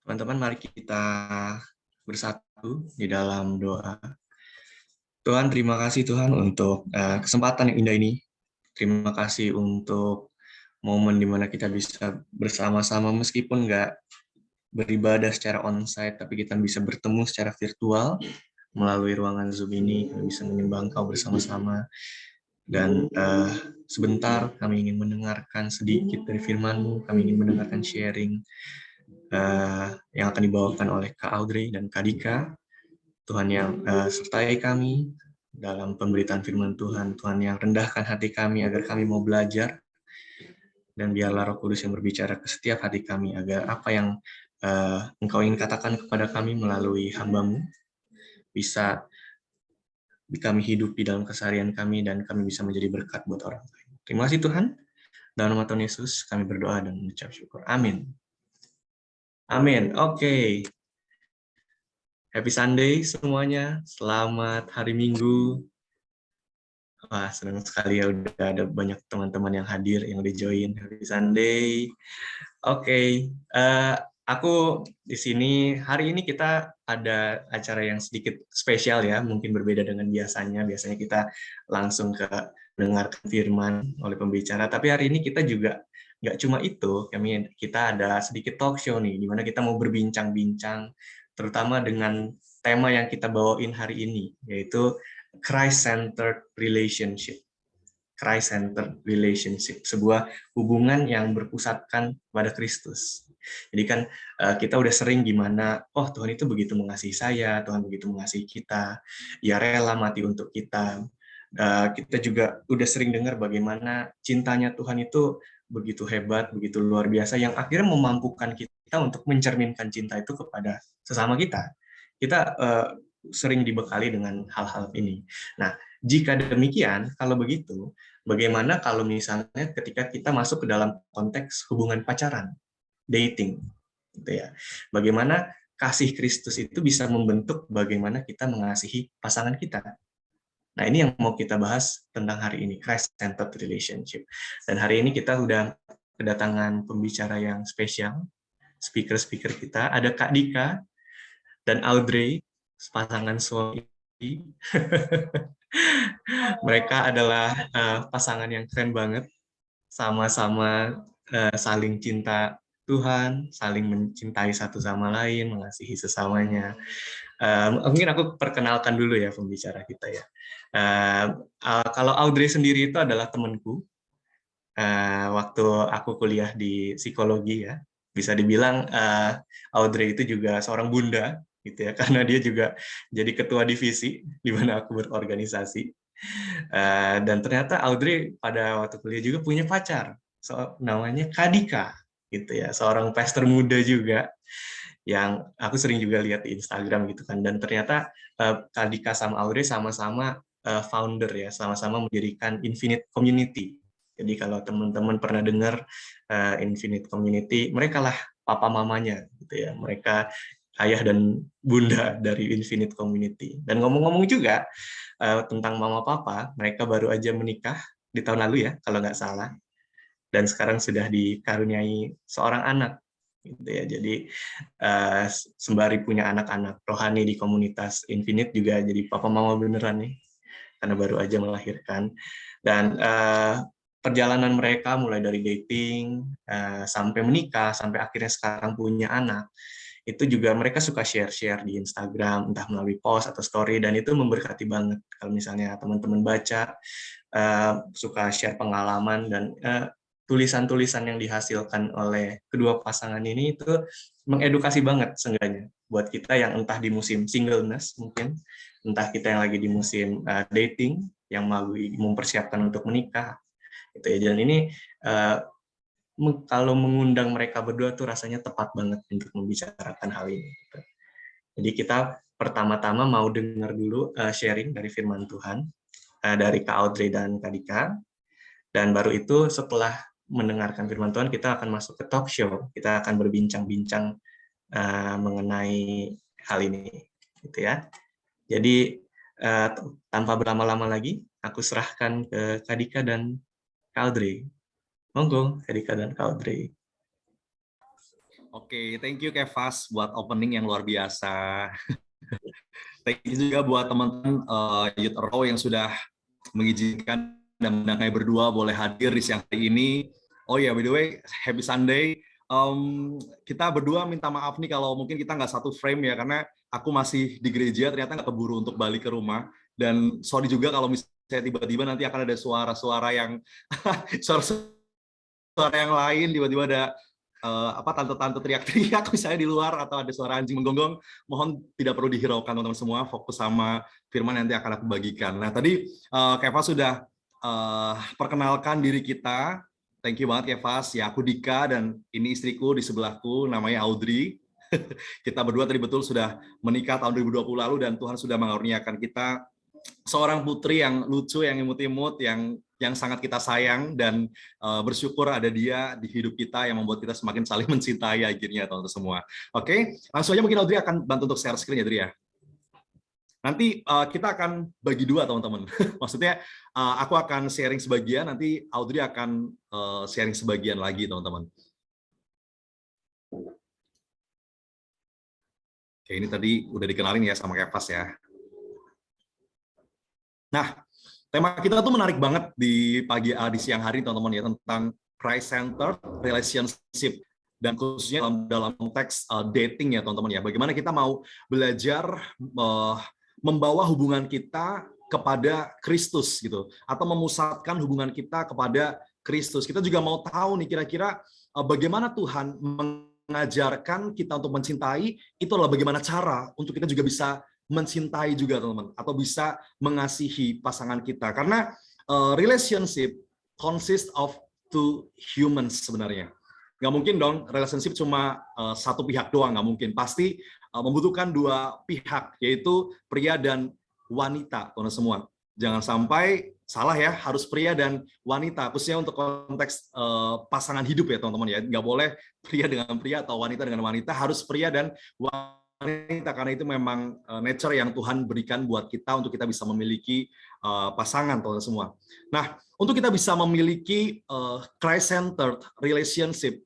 Teman-teman, mari kita bersatu di dalam doa. Tuhan, terima kasih Tuhan untuk kesempatan yang indah ini. Terima kasih untuk momen di mana kita bisa bersama-sama meskipun nggak beribadah secara onsite, tapi kita bisa bertemu secara virtual melalui ruangan Zoom ini. Kami bisa menyembah Engkau bersama-sama. Dan sebentar kami ingin mendengarkan sedikit dari firman-Mu. Kami ingin mendengarkan sharing yang akan dibawakan oleh Kak Audrey dan Kak Dika. Tuhan yang sertai kami dalam pemberitaan firman Tuhan. Tuhan yang rendahkan hati kami agar kami mau belajar. Dan biarlah Roh Kudus yang berbicara ke setiap hati kami agar apa yang Engkau ingin katakan kepada kami melalui hamba-Mu bisa kami hidup di dalam keseharian kami dan kami bisa menjadi berkat buat orang lain. Terima kasih Tuhan. Dalam nama Tuhan Yesus kami berdoa dan mengucap syukur. Amin. Amin. Oke. Happy Sunday semuanya. Selamat hari Minggu. Wah, senang sekali ya udah ada banyak teman-teman yang hadir, yang udah join. Happy Sunday. Oke, aku di sini hari ini kita ada acara yang sedikit spesial ya, mungkin berbeda dengan biasanya. Biasanya kita langsung ke mendengarkan firman oleh pembicara, tapi hari ini kita juga nggak cuma itu, kita ada sedikit talk show nih, di mana kita mau berbincang-bincang, terutama dengan tema yang kita bawain hari ini, yaitu Christ-centered relationship. Christ-centered relationship, sebuah hubungan yang berpusatkan pada Kristus. Jadi kan kita udah sering gimana, oh Tuhan itu begitu mengasihi saya, Tuhan begitu mengasihi kita, ya rela mati untuk kita. Kita juga udah sering dengar bagaimana cintanya Tuhan itu begitu hebat, begitu luar biasa, yang akhirnya memampukan kita untuk mencerminkan cinta itu kepada sesama kita. Kita sering dibekali dengan hal-hal ini. Nah, jika demikian, kalau begitu, bagaimana kalau misalnya ketika kita masuk ke dalam konteks hubungan pacaran, dating, gitu ya. Bagaimana kasih Kristus itu bisa membentuk bagaimana kita mengasihi pasangan kita. Nah, ini yang mau kita bahas tentang hari ini, Christ-centered relationship. Dan hari ini kita udah kedatangan pembicara yang spesial, speaker-speaker kita. Ada Kak Dika dan Audrey, pasangan suami. Mereka adalah pasangan yang keren banget, sama-sama saling cinta Tuhan, saling mencintai satu sama lain, mengasihi sesamanya. Mungkin aku perkenalkan dulu ya pembicara kita ya. Kalau Audrey sendiri itu adalah temanku. Waktu aku kuliah di psikologi ya, bisa dibilang Audrey itu juga seorang bunda gitu ya, karena dia juga jadi ketua divisi di mana aku berorganisasi. Dan ternyata Audrey pada waktu kuliah juga punya pacar, namanya Kadika, gitu ya, seorang pastor muda juga yang aku sering juga lihat di Instagram gitu kan. Dan ternyata Kadika sama Audrey sama-sama founder ya, sama-sama mendirikan Infinite Community. Jadi kalau teman-teman pernah dengar Infinite Community, mereka lah papa mamanya gitu ya. Mereka ayah dan bunda dari Infinite Community. Dan ngomong-ngomong juga tentang mama papa, mereka baru aja menikah di tahun lalu ya, kalau nggak salah. Dan sekarang sudah dikaruniai seorang anak. Gitu ya. Jadi sembari punya anak-anak rohani di komunitas Infinite juga jadi papa mama beneran nih, karena baru aja melahirkan. Dan perjalanan mereka mulai dari dating sampai menikah, sampai akhirnya sekarang punya anak, itu juga mereka suka share-share di Instagram, entah melalui post atau story, dan itu memberkati banget. Kalau misalnya teman-teman baca, suka share pengalaman, dan tulisan-tulisan yang dihasilkan oleh kedua pasangan ini itu mengedukasi banget seenggaknya buat kita yang entah di musim singleness mungkin, entah kita yang lagi di musim dating, yang mau mempersiapkan untuk menikah, gitu ya. Dan ini kalau mengundang mereka berdua tuh rasanya tepat banget untuk membicarakan hal ini. Gitu. Jadi kita pertama-tama mau dengar dulu sharing dari firman Tuhan dari Kak Audrey dan Kak Dika. Dan baru itu setelah mendengarkan firman Tuhan, kita akan masuk ke talk show. Kita akan berbincang-bincang mengenai hal ini, gitu ya. Jadi tanpa berlama-lama lagi, aku serahkan ke Kak Dika dan Kak Audrey. Monggo, Kak Dika dan Kak Audrey. Oke, thank you Kevas buat opening yang luar biasa. Thank you juga buat teman-teman Youth Row yang sudah mengizinkan dan mengundang kami berdua boleh hadir di siang hari ini. Oh ya, by the way, happy Sunday. Kita berdua minta maaf nih kalau mungkin kita nggak satu frame ya, karena aku masih di gereja, ternyata nggak keburu untuk balik ke rumah. Dan sorry juga kalau misalnya tiba-tiba nanti akan ada suara-suara yang suara yang lain, tiba-tiba ada tante-tante teriak-teriak misalnya di luar, atau ada suara anjing menggonggong. Mohon tidak perlu dihiraukan teman-teman semua, fokus sama firman yang nanti akan aku bagikan. Nah tadi Kevas sudah perkenalkan diri kita. Thank you banget Kevas. Ya, aku Dika dan ini istriku di sebelahku namanya Audrey. Kita berdua tadi betul sudah menikah tahun 2020 lalu, dan Tuhan sudah mengaruniakan kita seorang putri yang lucu, yang imut-imut, yang sangat kita sayang, dan bersyukur ada dia di hidup kita yang membuat kita semakin saling mencintai akhirnya teman-teman semua. Oke, langsung aja mungkin Audrey akan bantu untuk share screen ya Audrey ya. Nanti kita akan bagi dua teman-teman. Maksudnya aku akan sharing sebagian, nanti Audrey akan sharing sebagian lagi teman-teman. Oke, ini tadi udah dikenalin ya sama Kevas ya. Nah, tema kita tuh menarik banget di di siang hari teman-teman ya, tentang Christ-centered relationship, dan khususnya dalam konteks dating ya teman-teman ya. Bagaimana kita mau belajar membawa hubungan kita kepada Kristus gitu, atau memusatkan hubungan kita kepada Kristus. Kita juga mau tahu nih kira-kira bagaimana Tuhan mengajarkan kita untuk mencintai, itu adalah bagaimana cara untuk kita juga bisa mencintai juga teman-teman, atau bisa mengasihi pasangan kita. Karena relationship consist of two humans sebenarnya. Nggak mungkin dong relationship cuma satu pihak doang, nggak mungkin. Pasti membutuhkan dua pihak, yaitu pria dan wanita, teman-teman semua. Jangan sampai salah ya, harus pria dan wanita, khususnya untuk konteks pasangan hidup ya teman-teman ya. Nggak boleh pria dengan pria atau wanita dengan wanita, harus pria dan wanita, karena itu memang nature yang Tuhan berikan buat kita untuk kita bisa memiliki pasangan teman-teman semua. Nah, untuk kita bisa memiliki Christ-centered relationship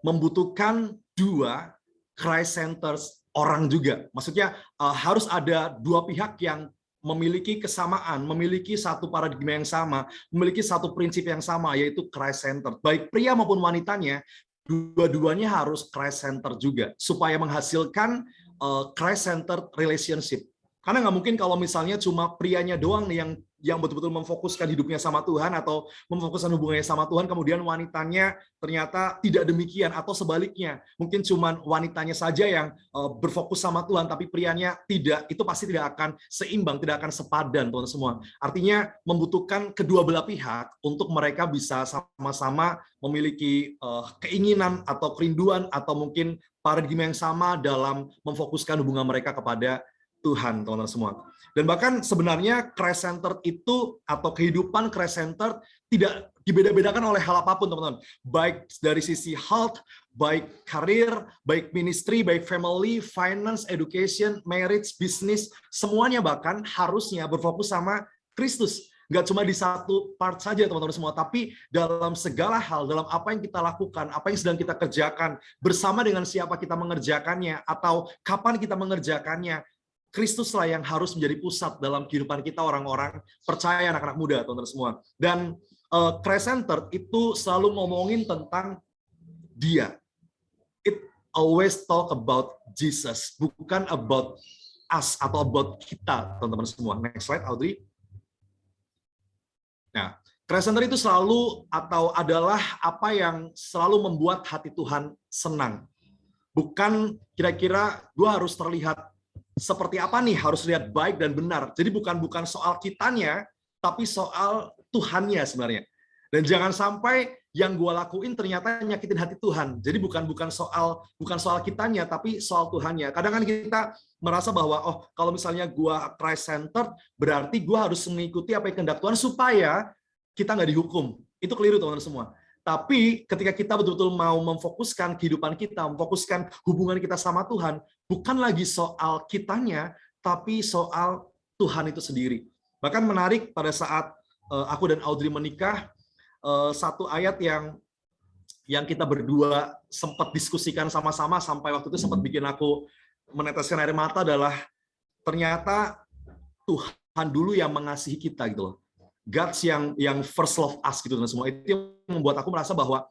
membutuhkan dua Christ-centered orang juga. Maksudnya harus ada dua pihak yang memiliki kesamaan, memiliki satu paradigma yang sama, memiliki satu prinsip yang sama, yaitu Christ-centered. Baik pria maupun wanitanya, dua-duanya harus Christ-centered juga, supaya menghasilkan Christ-centered relationship. Karena nggak mungkin kalau misalnya cuma prianya doang nih yang betul-betul memfokuskan hidupnya sama Tuhan, atau memfokuskan hubungannya sama Tuhan, kemudian wanitanya ternyata tidak demikian, atau sebaliknya, mungkin cuma wanitanya saja yang berfokus sama Tuhan, tapi prianya tidak. Itu pasti tidak akan seimbang, tidak akan sepadan, teman-teman semua. Artinya membutuhkan kedua belah pihak untuk mereka bisa sama-sama memiliki keinginan atau kerinduan, atau mungkin paradigma yang sama dalam memfokuskan hubungan mereka kepada Tuhan, teman-teman semua. Dan bahkan sebenarnya Christ-centered itu, atau kehidupan Christ-centered, tidak dibeda-bedakan oleh hal apapun, teman-teman. Baik dari sisi health, baik karir, baik ministry, baik family, finance, education, marriage, business, semuanya bahkan harusnya berfokus sama Kristus. Nggak cuma di satu part saja teman-teman semua, tapi dalam segala hal, dalam apa yang kita lakukan, apa yang sedang kita kerjakan, bersama dengan siapa kita mengerjakannya, atau kapan kita mengerjakannya, Kristuslah yang harus menjadi pusat dalam kehidupan kita orang-orang percaya, anak-anak muda, teman-teman semua. Dan Christ-centered itu selalu ngomongin tentang Dia. It always talk about Jesus, bukan about us atau about kita, teman-teman semua. Next slide, Audrey. Nah, Christ-centered itu selalu atau adalah apa yang selalu membuat hati Tuhan senang. Bukan kira-kira gue harus terlihat seperti apa nih, harus lihat baik dan benar. Jadi bukan soal kitanya, tapi soal Tuhannya sebenarnya. Dan jangan sampai yang gue lakuin ternyata nyakitin hati Tuhan. Jadi bukan soal kitanya, tapi soal Tuhannya. Kadang kan kita merasa bahwa oh kalau misalnya gue Christ-centered, berarti gue harus mengikuti apa yang kehendak Tuhan supaya kita nggak dihukum. Itu keliru teman-teman semua. Tapi ketika kita betul-betul mau memfokuskan kehidupan kita, memfokuskan hubungan kita sama Tuhan, bukan lagi soal kitanya, tapi soal Tuhan itu sendiri. Bahkan menarik pada saat aku dan Audrey menikah, satu ayat yang yang kita berdua sempat diskusikan sama-sama sampai waktu itu sempat bikin aku meneteskan air mata adalah ternyata Tuhan dulu yang mengasihi kita gitu loh. God yang first love us gitu dan semua itu yang membuat aku merasa bahwa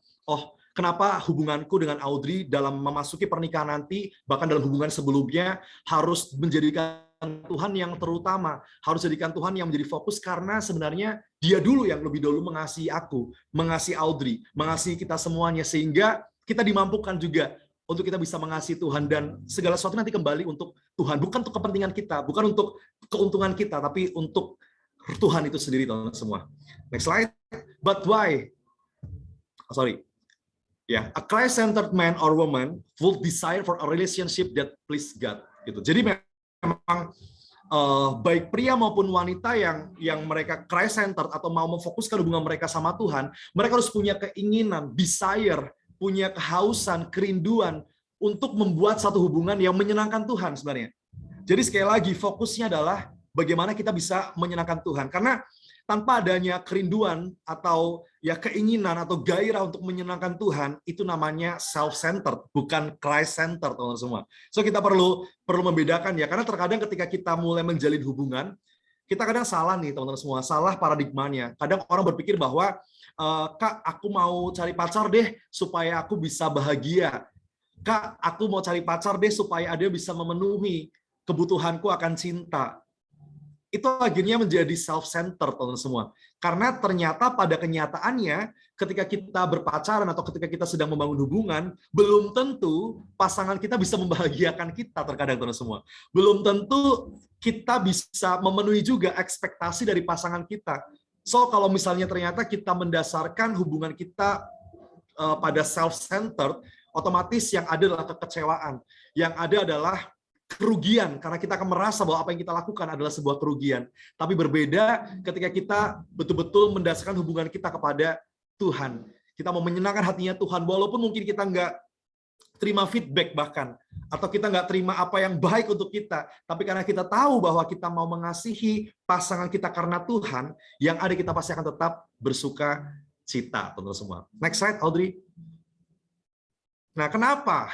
kenapa hubunganku dengan Audrey dalam memasuki pernikahan nanti bahkan dalam hubungan sebelumnya harus menjadikan Tuhan yang terutama, harus jadikan Tuhan yang menjadi fokus karena sebenarnya Dia dulu yang lebih dulu mengasihi aku, mengasihi Audrey, mengasihi kita semuanya sehingga kita dimampukan juga untuk kita bisa mengasihi Tuhan dan segala sesuatu nanti kembali untuk Tuhan, bukan untuk kepentingan kita, bukan untuk keuntungan kita, tapi untuk Tuhan itu sendiri teman-teman semua. Next slide. But why? A Christ-centered man or woman will desire for a relationship that please God. Gitu. Jadi memang baik pria maupun wanita yang mereka Christ-centered atau mau memfokuskan hubungan mereka sama Tuhan, mereka harus punya keinginan, desire, punya kehausan, kerinduan untuk membuat satu hubungan yang menyenangkan Tuhan sebenarnya. Jadi sekali lagi fokusnya adalah bagaimana kita bisa menyenangkan Tuhan. Karena tanpa adanya kerinduan atau keinginan atau gairah untuk menyenangkan Tuhan, itu namanya self-centered, bukan Christ-centered, teman-teman semua. So kita perlu membedakan ya, karena terkadang ketika kita mulai menjalin hubungan, kita kadang salah nih teman-teman semua, salah paradigmanya. Kadang orang berpikir bahwa, Kak, aku mau cari pacar deh supaya aku bisa bahagia. Kak, aku mau cari pacar deh supaya dia bisa memenuhi kebutuhanku akan cinta. Itu akhirnya menjadi self-centered teman-teman semua. Karena ternyata pada kenyataannya ketika kita berpacaran atau ketika kita sedang membangun hubungan, belum tentu pasangan kita bisa membahagiakan kita terkadang teman-teman semua. Belum tentu kita bisa memenuhi juga ekspektasi dari pasangan kita. So kalau misalnya ternyata kita mendasarkan hubungan kita pada self-centered, otomatis yang ada adalah kekecewaan. Yang ada adalah kerugian, karena kita akan merasa bahwa apa yang kita lakukan adalah sebuah kerugian. Tapi berbeda ketika kita betul-betul mendasarkan hubungan kita kepada Tuhan. Kita mau menyenangkan hatinya Tuhan, walaupun mungkin kita nggak terima feedback bahkan, atau kita nggak terima apa yang baik untuk kita, tapi karena kita tahu bahwa kita mau mengasihi pasangan kita karena Tuhan, yang ada kita pasti akan tetap bersuka cita, teman-teman semua. Next slide, Audrey. Nah, kenapa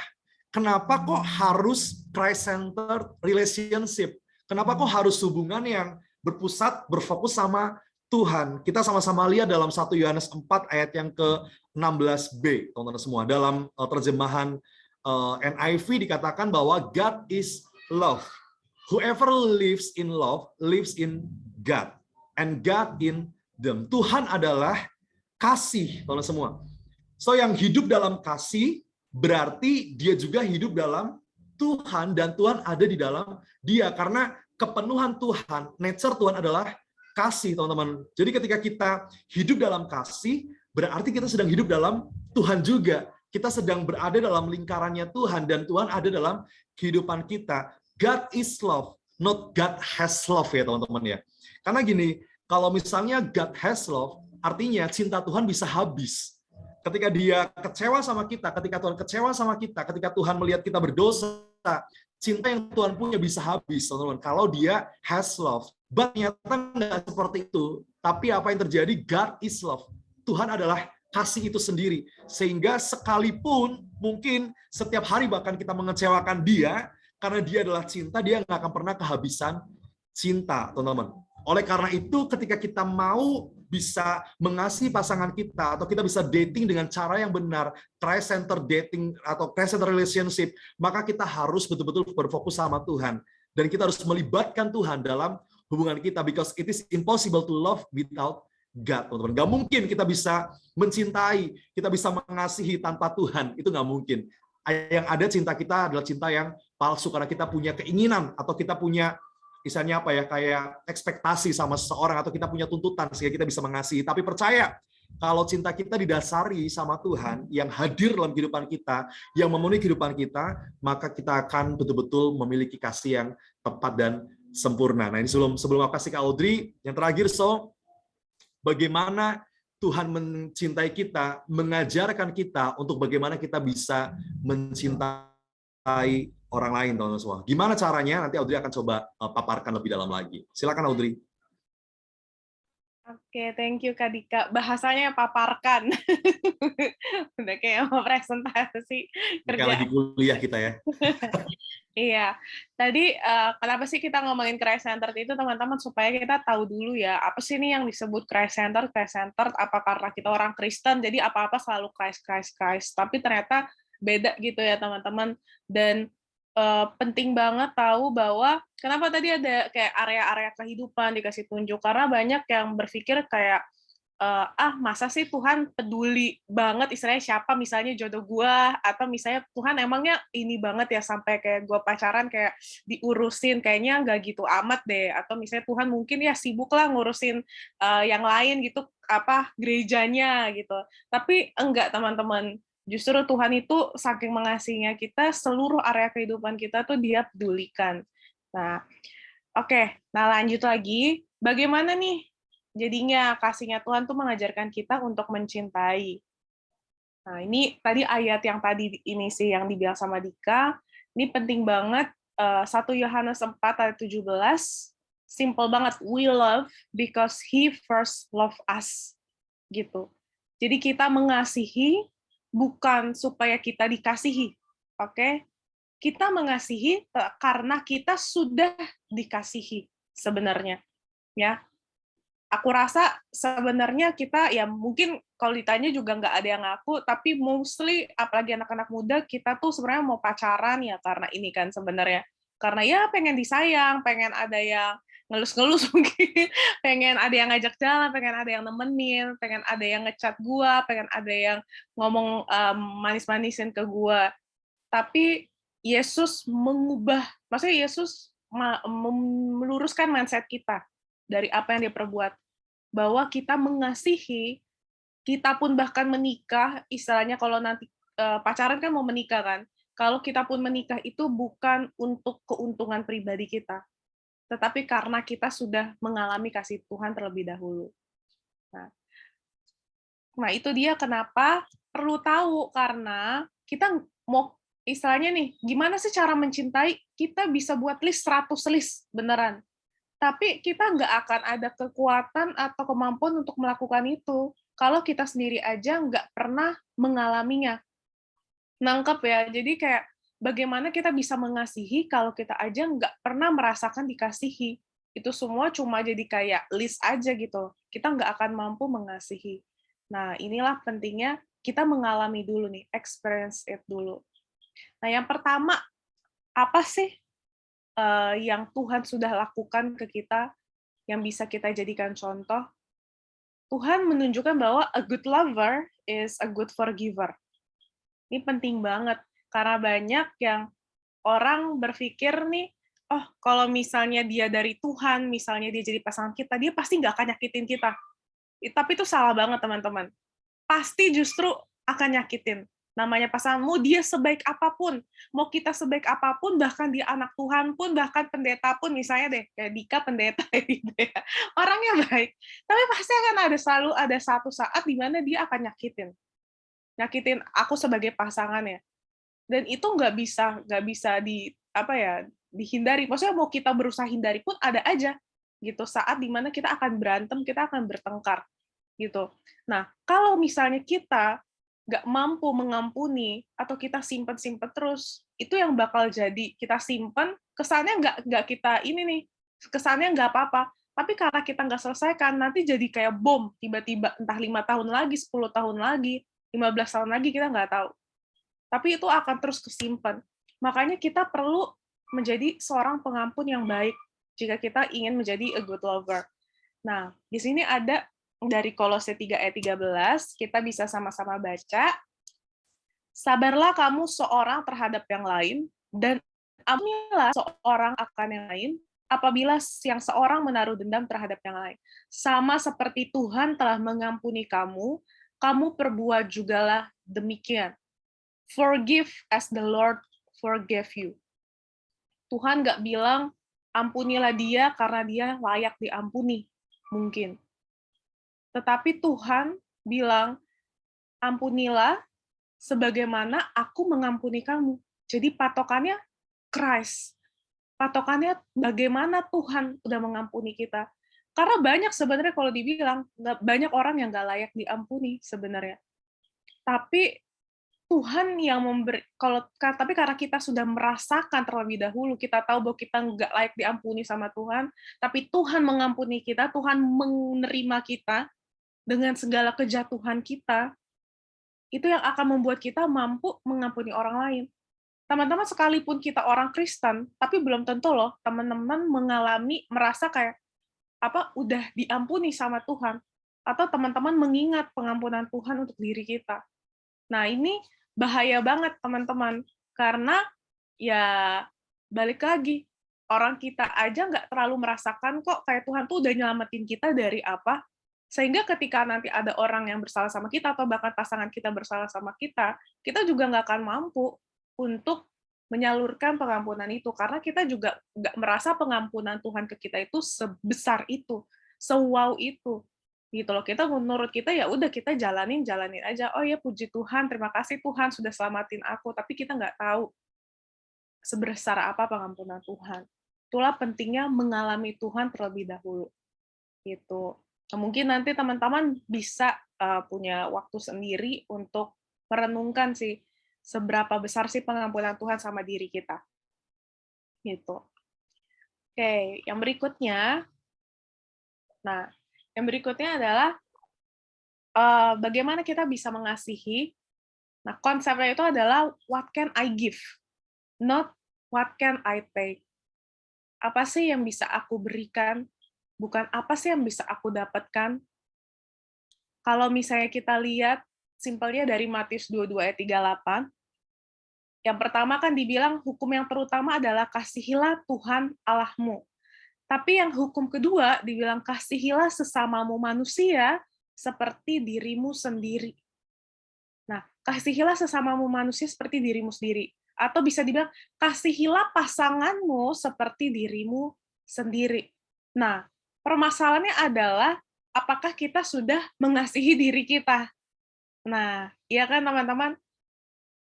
kok harus Christ-centered relationship? Kenapa kok harus hubungan yang berfokus sama Tuhan? Kita sama-sama lihat dalam 1 Yohanes 4 ayat yang ke-16b, teman-teman semua. Dalam terjemahan NIV dikatakan bahwa God is love. Whoever lives in love lives in God, and God in them. Tuhan adalah kasih, teman-teman semua. So yang hidup dalam kasih berarti dia juga hidup dalam Tuhan dan Tuhan ada di dalam dia, karena kepenuhan Tuhan, nature Tuhan adalah kasih, teman-teman. Jadi ketika kita hidup dalam kasih, berarti kita sedang hidup dalam Tuhan juga. Kita sedang berada dalam lingkarannya Tuhan dan Tuhan ada dalam kehidupan kita. God is love, not God has love ya teman-teman ya. Karena gini, kalau misalnya God has love, artinya cinta Tuhan bisa habis. Ketika dia kecewa sama kita, ketika Tuhan kecewa sama kita, ketika Tuhan melihat kita berdosa, cinta yang Tuhan punya bisa habis, teman-teman. Kalau dia has love. But ternyata nggak seperti itu. Tapi apa yang terjadi? God is love. Tuhan adalah kasih itu sendiri. Sehingga sekalipun mungkin setiap hari bahkan kita mengecewakan dia, karena dia adalah cinta, dia nggak akan pernah kehabisan cinta, teman-teman. Oleh karena itu, ketika kita mau bisa mengasihi pasangan kita, atau kita bisa dating dengan cara yang benar, Christ-centered dating atau Christ-centered relationship, maka kita harus betul-betul berfokus sama Tuhan. Dan kita harus melibatkan Tuhan dalam hubungan kita, because it is impossible to love without God, teman-teman. Nggak mungkin kita bisa mencintai, kita bisa mengasihi tanpa Tuhan, itu nggak mungkin. Yang ada cinta kita adalah cinta yang palsu, karena kita punya keinginan, atau kita punya misalnya apa ya, kayak ekspektasi sama seseorang, atau kita punya tuntutan sehingga kita bisa mengasihi. Tapi percaya, kalau cinta kita didasari sama Tuhan yang hadir dalam kehidupan kita, yang memenuhi kehidupan kita, maka kita akan betul-betul memiliki kasih yang tepat dan sempurna. Nah, ini sebelum aku kasih ke Audrey, yang terakhir, bagaimana Tuhan mencintai kita, mengajarkan kita untuk bagaimana kita bisa mencintai orang lain, teman-teman semua. Gimana caranya? Nanti Audrey akan coba paparkan lebih dalam lagi. Silakan Audrey. Oke, thank you Kak Dika. Bahasanya paparkan. Udah kayak mau presentasi Kayak lagi kerja. kuliah kita ya. Iya, tadi kenapa sih kita ngomongin Christ Centered itu teman-teman supaya kita tahu dulu ya apa sih nih yang disebut Christ Centered, apa karena kita orang Kristen jadi apa-apa selalu Christ, Christ, Christ. Tapi ternyata beda gitu ya teman-teman dan penting banget tahu bahwa kenapa tadi ada kayak area-area kehidupan dikasih tunjuk karena banyak yang berpikir kayak masa sih Tuhan peduli banget istilahnya siapa misalnya jodoh gua atau misalnya Tuhan emangnya ini banget ya sampai kayak gua pacaran kayak diurusin kayaknya nggak gitu amat deh atau misalnya Tuhan mungkin ya sibuk lah ngurusin yang lain gitu apa gerejanya gitu tapi enggak teman-teman justru Tuhan itu saking mengasihinya kita seluruh area kehidupan kita tuh dia pedulikan. Nah, oke, nah lanjut lagi bagaimana nih jadinya kasihnya Tuhan tuh mengajarkan kita untuk mencintai. Nah, ini tadi ayat yang tadi ini sih yang dibilang sama Dika, ini penting banget 1 Yohanes 4 ayat 17, simple banget, we love because he first love us. Gitu. Jadi kita mengasihi bukan supaya kita dikasihi. Oke? Kita mengasihi karena kita sudah dikasihi sebenarnya, ya. Aku rasa sebenarnya kita ya mungkin kalau ditanya juga nggak ada yang ngaku, tapi mostly apalagi anak-anak muda kita tuh sebenarnya mau pacaran ya karena ini kan sebenarnya. Karena ya pengen disayang, pengen ada yang ngelus-ngelus mungkin, pengen ada yang ngajak jalan, pengen ada yang nemenin, pengen ada yang ngechat gua, pengen ada yang ngomong manis-manisin ke gua. Tapi Yesus mengubah, maksudnya Yesus meluruskan mindset kita dari apa yang dia perbuat bahwa kita mengasihi, kita pun bahkan menikah, istilahnya kalau nanti pacaran kan mau menikah kan, kalau kita pun menikah itu bukan untuk keuntungan pribadi kita, tetapi karena kita sudah mengalami kasih Tuhan terlebih dahulu. Nah itu dia kenapa perlu tahu, karena kita mau, istilahnya nih, gimana sih cara mencintai, kita bisa buat list 100 list, beneran. Tapi kita nggak akan ada kekuatan atau kemampuan untuk melakukan itu kalau kita sendiri aja nggak pernah mengalaminya. Nangkep ya? Jadi kayak bagaimana kita bisa mengasihi kalau kita aja nggak pernah merasakan dikasihi. Itu semua cuma jadi kayak list aja gitu. Kita nggak akan mampu mengasihi. Nah, inilah pentingnya kita mengalami dulu nih, experience it dulu. Nah, yang pertama, apa sih yang Tuhan sudah lakukan ke kita, yang bisa kita jadikan contoh? Tuhan menunjukkan bahwa a good lover is a good forgiver. Ini penting banget, karena banyak yang orang berpikir nih, oh kalau misalnya dia dari Tuhan, misalnya dia jadi pasangan kita, dia pasti nggak akan nyakitin kita. Tapi itu salah banget teman-teman. Pasti justru akan nyakitin. Namanya pasanganmu, dia sebaik apapun. Mau kita sebaik apapun, bahkan dia anak Tuhan pun, bahkan pendeta pun, misalnya deh, kayak Dika pendeta gitu ya. Orangnya baik. Tapi pasti akan selalu ada satu saat di mana dia akan nyakitin. Nyakitin aku sebagai pasangannya. Dan itu nggak bisa dihindari. Maksudnya mau kita berusaha hindari pun ada aja gitu saat dimana kita akan berantem, kita akan bertengkar gitu. Nah, kalau misalnya kita nggak mampu mengampuni atau kita simpen terus, itu yang bakal jadi kita simpen, kesannya nggak kita ini nih, kesannya nggak apa-apa. Tapi karena kita nggak selesaikan, nanti jadi kayak bom, tiba-tiba entah 5 tahun lagi, 10 tahun lagi, 15 tahun lagi, kita nggak tahu. Tapi itu akan terus kesimpan. Makanya kita perlu menjadi seorang pengampun yang baik jika kita ingin menjadi a good lover. Nah, di sini ada dari Kolose 3 ayat 13, kita bisa sama-sama baca. Sabarlah kamu seorang terhadap yang lain, dan ampunilah seorang akan yang lain, apabila yang seorang menaruh dendam terhadap yang lain. Sama seperti Tuhan telah mengampuni kamu, kamu perbuat jugalah demikian. Forgive as the Lord forgave you. Tuhan nggak bilang, ampunilah dia karena dia layak diampuni, mungkin. Tetapi Tuhan bilang, ampunilah sebagaimana aku mengampuni kamu. Jadi patokannya Christ. Patokannya bagaimana Tuhan udah mengampuni kita. Karena banyak sebenarnya kalau dibilang, banyak orang yang nggak layak diampuni sebenarnya. Tapi Tuhan yang memberi, tapi karena kita sudah merasakan terlebih dahulu, kita tahu bahwa kita nggak layak diampuni sama Tuhan, tapi Tuhan mengampuni kita, Tuhan menerima kita dengan segala kejatuhan kita, itu yang akan membuat kita mampu mengampuni orang lain. Teman-teman, sekalipun kita orang Kristen, tapi belum tentu loh teman-teman merasa kayak udah diampuni sama Tuhan, atau teman-teman mengingat pengampunan Tuhan untuk diri kita. Nah, ini bahaya banget, teman-teman. Karena, ya, balik lagi, orang kita aja nggak terlalu merasakan kok, kayak Tuhan tuh udah nyelamatin kita dari apa, sehingga ketika nanti ada orang yang bersalah sama kita, atau bahkan pasangan kita bersalah sama kita juga nggak akan mampu untuk menyalurkan pengampunan itu, karena kita juga nggak merasa pengampunan Tuhan ke kita itu sebesar itu, se-wow itu. Gitu loh, menurut kita ya udah kita jalanin aja. Oh ya puji Tuhan, terima kasih Tuhan sudah selamatin aku, tapi kita nggak tahu sebesar apa pengampunan Tuhan. Itulah pentingnya mengalami Tuhan terlebih dahulu. Gitu. Nah, mungkin nanti teman-teman bisa punya waktu sendiri untuk merenungkan sih seberapa besar sih pengampunan Tuhan sama diri kita. Gitu. Oke, yang berikutnya. Nah, yang berikutnya adalah bagaimana kita bisa mengasihi. Nah, konsepnya itu adalah what can I give, not what can I take. Apa sih yang bisa aku berikan, bukan apa sih yang bisa aku dapatkan. Kalau misalnya kita lihat simpelnya dari Matius 22 ayat 38, yang pertama kan dibilang hukum yang terutama adalah kasihilah Tuhan Allahmu. Tapi yang hukum kedua dibilang kasihilah sesamamu manusia seperti dirimu sendiri. Nah, kasihilah sesamamu manusia seperti dirimu sendiri. Atau bisa dibilang, kasihilah pasanganmu seperti dirimu sendiri. Nah, permasalahannya adalah, apakah kita sudah mengasihi diri kita? Nah, iya kan teman-teman?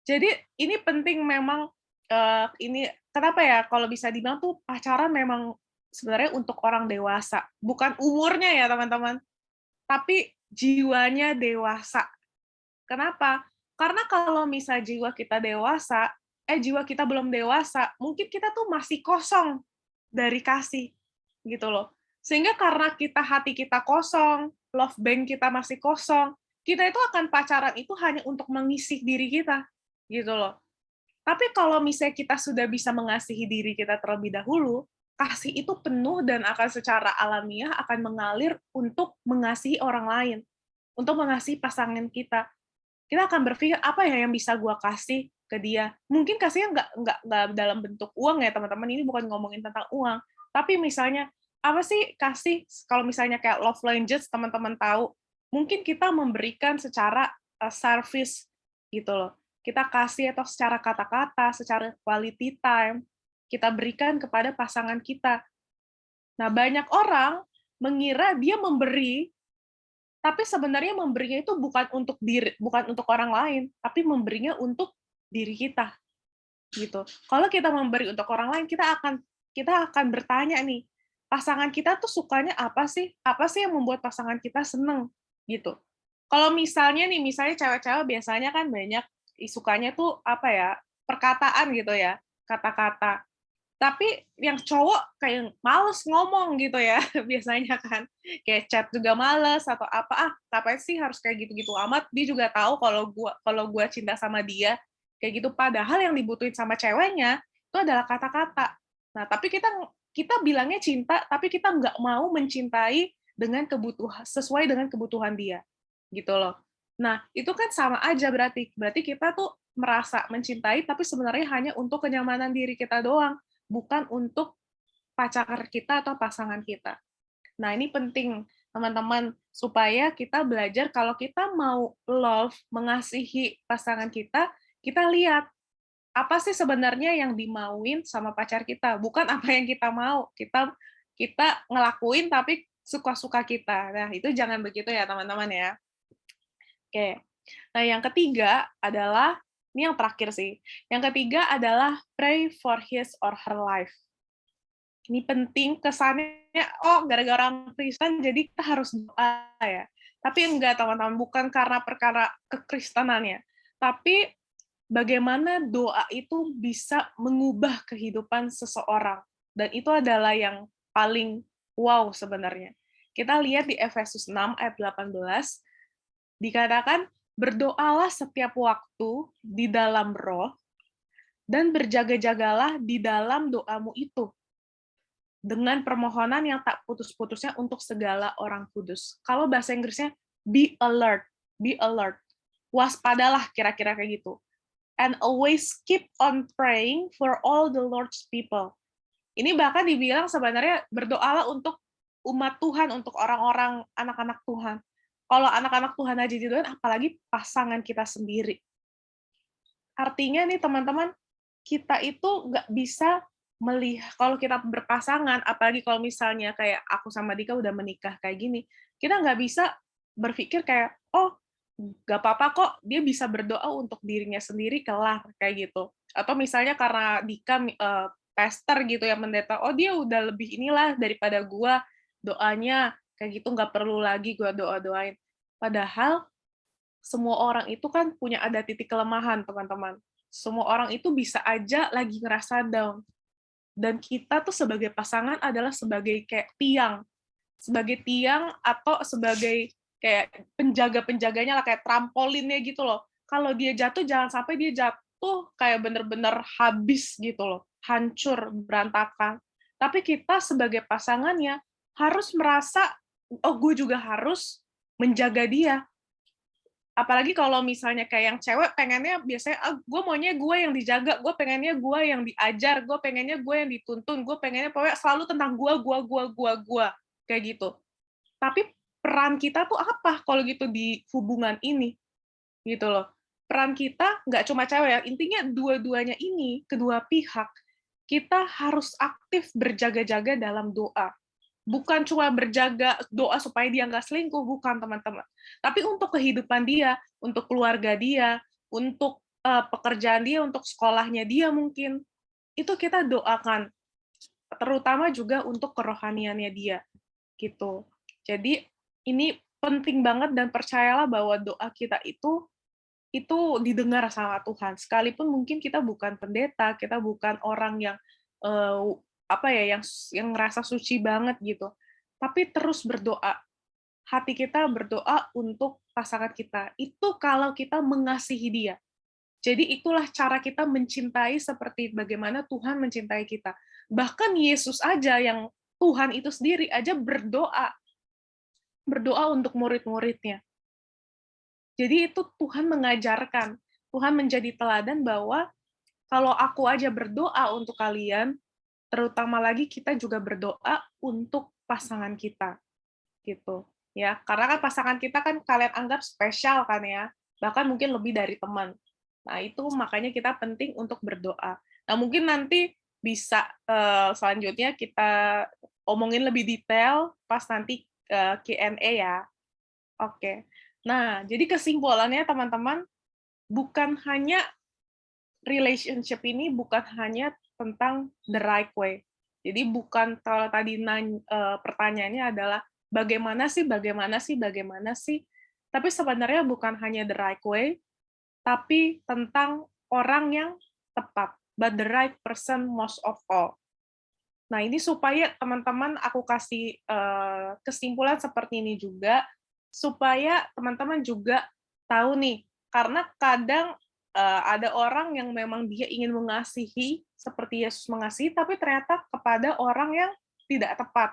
Jadi, ini penting memang, ini kenapa ya, kalau bisa dibilang tuh pacaran memang sebenarnya untuk orang dewasa. Bukan umurnya ya teman-teman, tapi jiwanya dewasa. Kenapa? Karena kalau misal jiwa kita jiwa kita belum dewasa, mungkin kita tuh masih kosong dari kasih, gitu loh. Sehingga karena hati kita kosong, love bank kita masih kosong, kita itu akan pacaran itu hanya untuk mengisi diri kita, gitu loh. Tapi kalau misalnya kita sudah bisa mengasihi diri kita terlebih dahulu, kasih itu penuh dan akan secara alamiah akan mengalir untuk mengasihi orang lain, untuk mengasihi pasangan kita. Kita akan berpikir, apa ya yang bisa gue kasih ke dia? Mungkin kasihnya nggak dalam bentuk uang ya teman-teman, ini bukan ngomongin tentang uang, tapi misalnya, apa sih kasih, kalau misalnya kayak love language, teman-teman tahu, mungkin kita memberikan secara service, gitu loh. Kita kasih atau secara kata-kata, secara quality time, kita berikan kepada pasangan kita. Nah, banyak orang mengira dia memberi, tapi sebenarnya memberinya itu bukan untuk orang lain, tapi memberinya untuk diri kita, gitu. Kalau kita memberi untuk orang lain, kita akan bertanya nih, pasangan kita tuh sukanya apa sih? Apa sih yang membuat pasangan kita seneng, gitu. Kalau misalnya cewek-cewek biasanya kan banyak sukanya tuh apa ya, perkataan gitu ya, kata-kata. Tapi yang cowok kayak males ngomong gitu ya, biasanya kan. Kayak chat juga males atau apa, ngapain sih harus kayak gitu-gitu amat. Dia juga tahu kalau gua cinta sama dia, kayak gitu. Padahal yang dibutuhin sama ceweknya itu adalah kata-kata. Nah, tapi kita bilangnya cinta, tapi kita nggak mau mencintai sesuai dengan kebutuhan dia, gitu loh. Nah, itu kan sama aja berarti. Berarti kita tuh merasa mencintai, tapi sebenarnya hanya untuk kenyamanan diri kita doang, bukan untuk pacar kita atau pasangan kita. Nah, ini penting, teman-teman, supaya kita belajar kalau kita mau mengasihi pasangan kita lihat, apa sih sebenarnya yang dimauin sama pacar kita, bukan apa yang kita mau. Kita ngelakuin tapi suka-suka kita. Nah, itu jangan begitu ya, teman-teman ya. Oke. Nah, yang ketiga adalah, ini yang terakhir sih. Yang ketiga adalah pray for his or her life. Ini penting, kesannya, oh gara-gara orang Kristen jadi kita harus doa ya. Tapi enggak teman-teman, bukan karena perkara kekristenannya. Tapi bagaimana doa itu bisa mengubah kehidupan seseorang. Dan itu adalah yang paling wow sebenarnya. Kita lihat di Efesus 6 ayat 18, dikatakan, berdoalah setiap waktu di dalam roh, dan berjaga-jagalah di dalam doamu itu, dengan permohonan yang tak putus-putusnya untuk segala orang kudus. Kalau bahasa Inggrisnya, be alert, waspadalah kira-kira kayak gitu. And always keep on praying for all the Lord's people. Ini bahkan dibilang sebenarnya berdoalah untuk umat Tuhan, untuk orang-orang anak-anak Tuhan. Kalau anak-anak Tuhan aja didoain, apalagi pasangan kita sendiri. Artinya nih teman-teman, kita itu nggak bisa melihat, kalau kita berpasangan, apalagi kalau misalnya kayak aku sama Dika udah menikah kayak gini, kita nggak bisa berpikir kayak, oh, nggak apa-apa kok, dia bisa berdoa untuk dirinya sendiri, kelar, kayak gitu. Atau misalnya karena Dika pastor gitu ya, pendeta, oh dia udah lebih inilah daripada gua, doanya, kayak gitu, nggak perlu lagi gua doa-doain. Padahal, semua orang itu kan punya ada titik kelemahan, teman-teman. Semua orang itu bisa aja lagi ngerasa down. Dan kita tuh sebagai pasangan adalah sebagai kayak tiang. Sebagai tiang atau sebagai kayak penjaga-penjaganya lah, kayak trampolinnya gitu loh. Kalau dia jatuh, jangan sampai dia jatuh kayak bener-bener habis gitu loh. Hancur, berantakan. Tapi kita sebagai pasangannya harus merasa, oh gue juga harus menjaga dia. Apalagi kalau misalnya kayak yang cewek pengennya biasanya, gue maunya gue yang dijaga, gue pengennya gue yang diajar, gue pengennya gue yang dituntun, gue pengennya pokoknya selalu tentang gue, kayak gitu. Tapi peran kita tuh apa kalau gitu di hubungan ini, gitu loh. Peran kita nggak cuma cewek ya, intinya dua-duanya ini, kedua pihak, kita harus aktif berjaga-jaga dalam doa. Bukan cuma berjaga doa supaya dia nggak selingkuh, bukan teman-teman. Tapi untuk kehidupan dia, untuk keluarga dia, untuk pekerjaan dia, untuk sekolahnya dia mungkin, itu kita doakan. Terutama juga untuk kerohaniannya dia. Gitu. Jadi ini penting banget dan percayalah bahwa doa kita itu didengar sama Tuhan. Sekalipun mungkin kita bukan pendeta, kita bukan orang yang apa ya, yang ngerasa suci banget gitu. Tapi terus berdoa. Hati kita berdoa untuk pasangan kita. Itu kalau kita mengasihi dia. Jadi itulah cara kita mencintai seperti bagaimana Tuhan mencintai kita. Bahkan Yesus aja, yang Tuhan itu sendiri aja berdoa. Berdoa untuk murid-muridnya. Jadi itu Tuhan mengajarkan. Tuhan menjadi teladan bahwa kalau aku aja berdoa untuk kalian, terutama lagi kita juga berdoa untuk pasangan kita, gitu ya. Karena kan pasangan kita kan kalian anggap spesial kan ya, bahkan mungkin lebih dari teman. Nah itu makanya kita penting untuk berdoa. Nah mungkin nanti bisa selanjutnya kita omongin lebih detail pas nanti Q&A ya. Oke. Nah jadi kesimpulannya teman-teman, bukan hanya relationship ini bukan hanya tentang the right way. Jadi bukan, kalau tadi pertanyaannya adalah bagaimana sih, tapi sebenarnya bukan hanya the right way, tapi tentang orang yang tepat, but the right person most of all. Nah ini supaya teman-teman, aku kasih kesimpulan seperti ini juga, supaya teman-teman juga tahu nih, karena kadang ada orang yang memang dia ingin mengasihi seperti Yesus mengasihi, tapi ternyata kepada orang yang tidak tepat.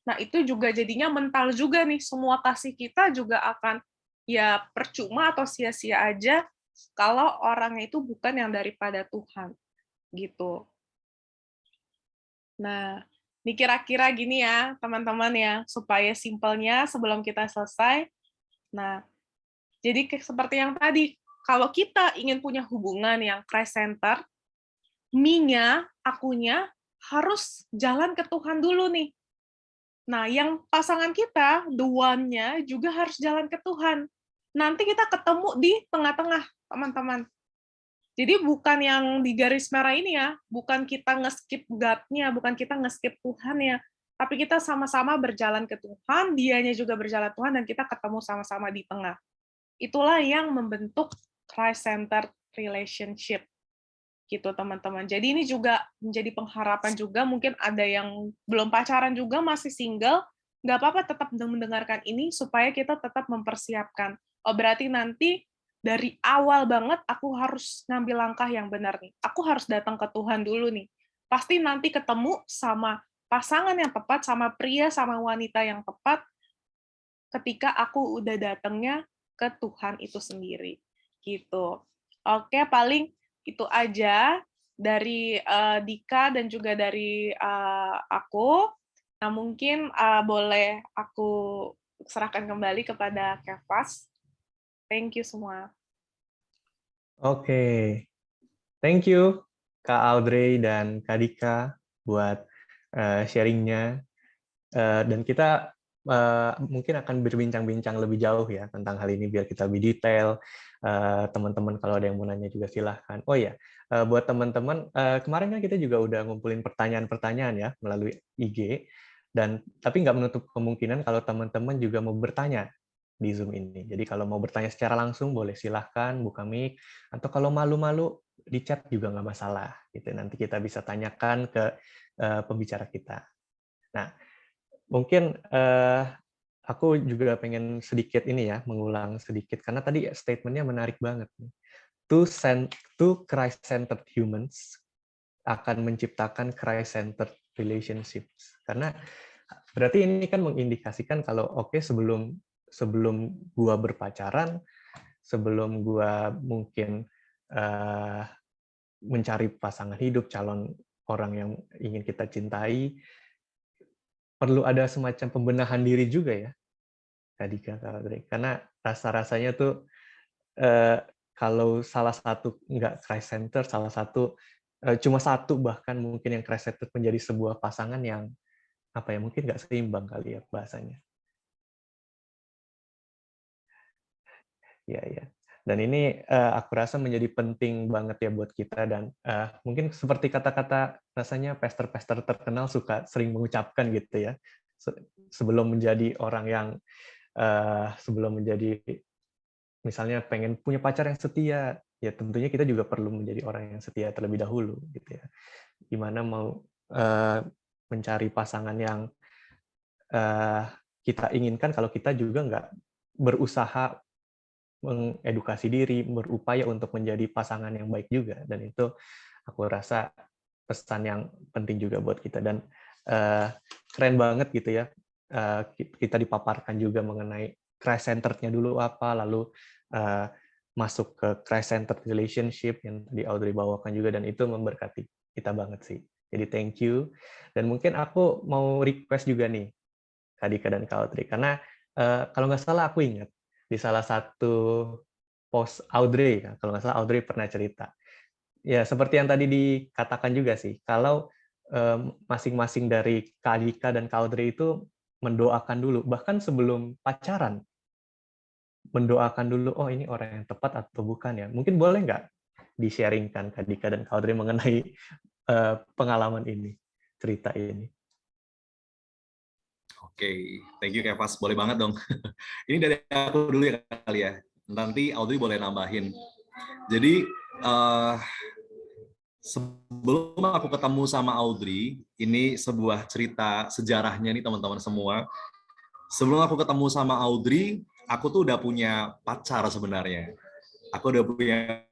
Nah, itu juga jadinya mental juga nih, semua kasih kita juga akan ya percuma atau sia-sia aja kalau orangnya itu bukan yang daripada Tuhan. Gitu. Nah, ini kira-kira gini ya, teman-teman ya, supaya simpelnya sebelum kita selesai. Nah, jadi seperti yang tadi, kalau kita ingin punya hubungan yang Christ-centered, me-nya, akunya, harus jalan ke Tuhan dulu nih. Nah, yang pasangan kita, the one-nya, juga harus jalan ke Tuhan. Nanti kita ketemu di tengah-tengah, teman-teman. Jadi bukan yang di garis merah ini ya, bukan kita nge-skip God-nya, bukan kita nge-skip Tuhan-nya, tapi kita sama-sama berjalan ke Tuhan, dianya juga berjalan Tuhan, dan kita ketemu sama-sama di tengah. Itulah yang membentuk Christ-centered relationship, gitu teman-teman. Jadi ini juga menjadi pengharapan juga, mungkin ada yang belum pacaran juga, masih single, nggak apa-apa tetap mendengarkan ini, supaya kita tetap mempersiapkan. Oh, berarti nanti dari awal banget aku harus ngambil langkah yang benar nih. Aku harus datang ke Tuhan dulu nih. Pasti nanti ketemu sama pasangan yang tepat, sama pria, sama wanita yang tepat, ketika aku udah datangnya ke Tuhan itu sendiri. Gitu. Oke, paling itu aja dari Dika dan juga dari aku. Nah, mungkin boleh aku serahkan kembali kepada Kefas. Thank you semua. Oke, thank you Kak Audrey dan Kak Dika buat sharingnya. Dan kita mungkin akan berbincang-bincang lebih jauh ya tentang hal ini biar kita lebih detail. Teman-teman kalau ada yang mau nanya juga silahkan. Oh ya, buat teman-teman, kemarin kan kita juga udah ngumpulin pertanyaan-pertanyaan ya melalui IG. Tapi nggak menutup kemungkinan kalau teman-teman juga mau bertanya di Zoom ini. Jadi kalau mau bertanya secara langsung boleh silahkan buka mic, atau kalau malu-malu di chat juga nggak masalah. Gitu. Nanti kita bisa tanyakan ke pembicara kita. Nah, mungkin aku juga pengen sedikit ini ya, mengulang sedikit, karena tadi statement-nya menarik banget. Two Christ-centered humans akan menciptakan Christ-centered relationships. Karena berarti ini kan mengindikasikan kalau oke, sebelum gua berpacaran, sebelum gua mungkin mencari pasangan hidup, calon orang yang ingin kita cintai, perlu ada semacam pembenahan diri juga ya, Kak Dika, Kak Audrey. Karena rasa-rasanya tuh kalau salah satu nggak Christ Center, salah satu cuma satu bahkan mungkin yang Christ Center menjadi sebuah pasangan yang apa ya, mungkin nggak seimbang kali ya bahasanya. Ya, ya. Dan ini aku rasa menjadi penting banget ya buat kita, dan mungkin seperti kata-kata rasanya pastor-pastor terkenal suka sering mengucapkan gitu ya, sebelum menjadi orang yang sebelum menjadi misalnya pengen punya pacar yang setia, ya tentunya kita juga perlu menjadi orang yang setia terlebih dahulu gitu ya. Gimana mau mencari pasangan yang kita inginkan kalau kita juga nggak berusaha mengedukasi diri, berupaya untuk menjadi pasangan yang baik juga. Dan itu aku rasa pesan yang penting juga buat kita. Dan keren banget gitu ya, kita dipaparkan juga mengenai Christ-centered-nya dulu apa, lalu masuk ke Christ-centered relationship yang tadi Audrey bawakan juga, dan itu memberkati kita banget sih. Jadi thank you. Dan mungkin aku mau request juga nih, Kak Dika dan Kak Audrey, karena kalau nggak salah aku ingat, di salah satu post Audrey, kalau nggak salah Audrey pernah cerita. Ya, seperti yang tadi dikatakan juga sih, kalau masing-masing dari Kak Dika dan Kak Audrey itu mendoakan dulu, bahkan sebelum pacaran, mendoakan dulu, oh ini orang yang tepat atau bukan ya. Mungkin boleh nggak di-sharingkan Kak Dika dan Kak Audrey mengenai pengalaman ini, cerita ini? Oke, thank you Kevas, boleh banget dong. Ini dari aku dulu ya kali ya. Nanti Audrey boleh nambahin. Jadi sebelum aku ketemu sama Audrey, ini sebuah cerita sejarahnya nih teman-teman semua. Sebelum aku ketemu sama Audrey, aku tuh udah punya pacar sebenarnya. Aku udah punya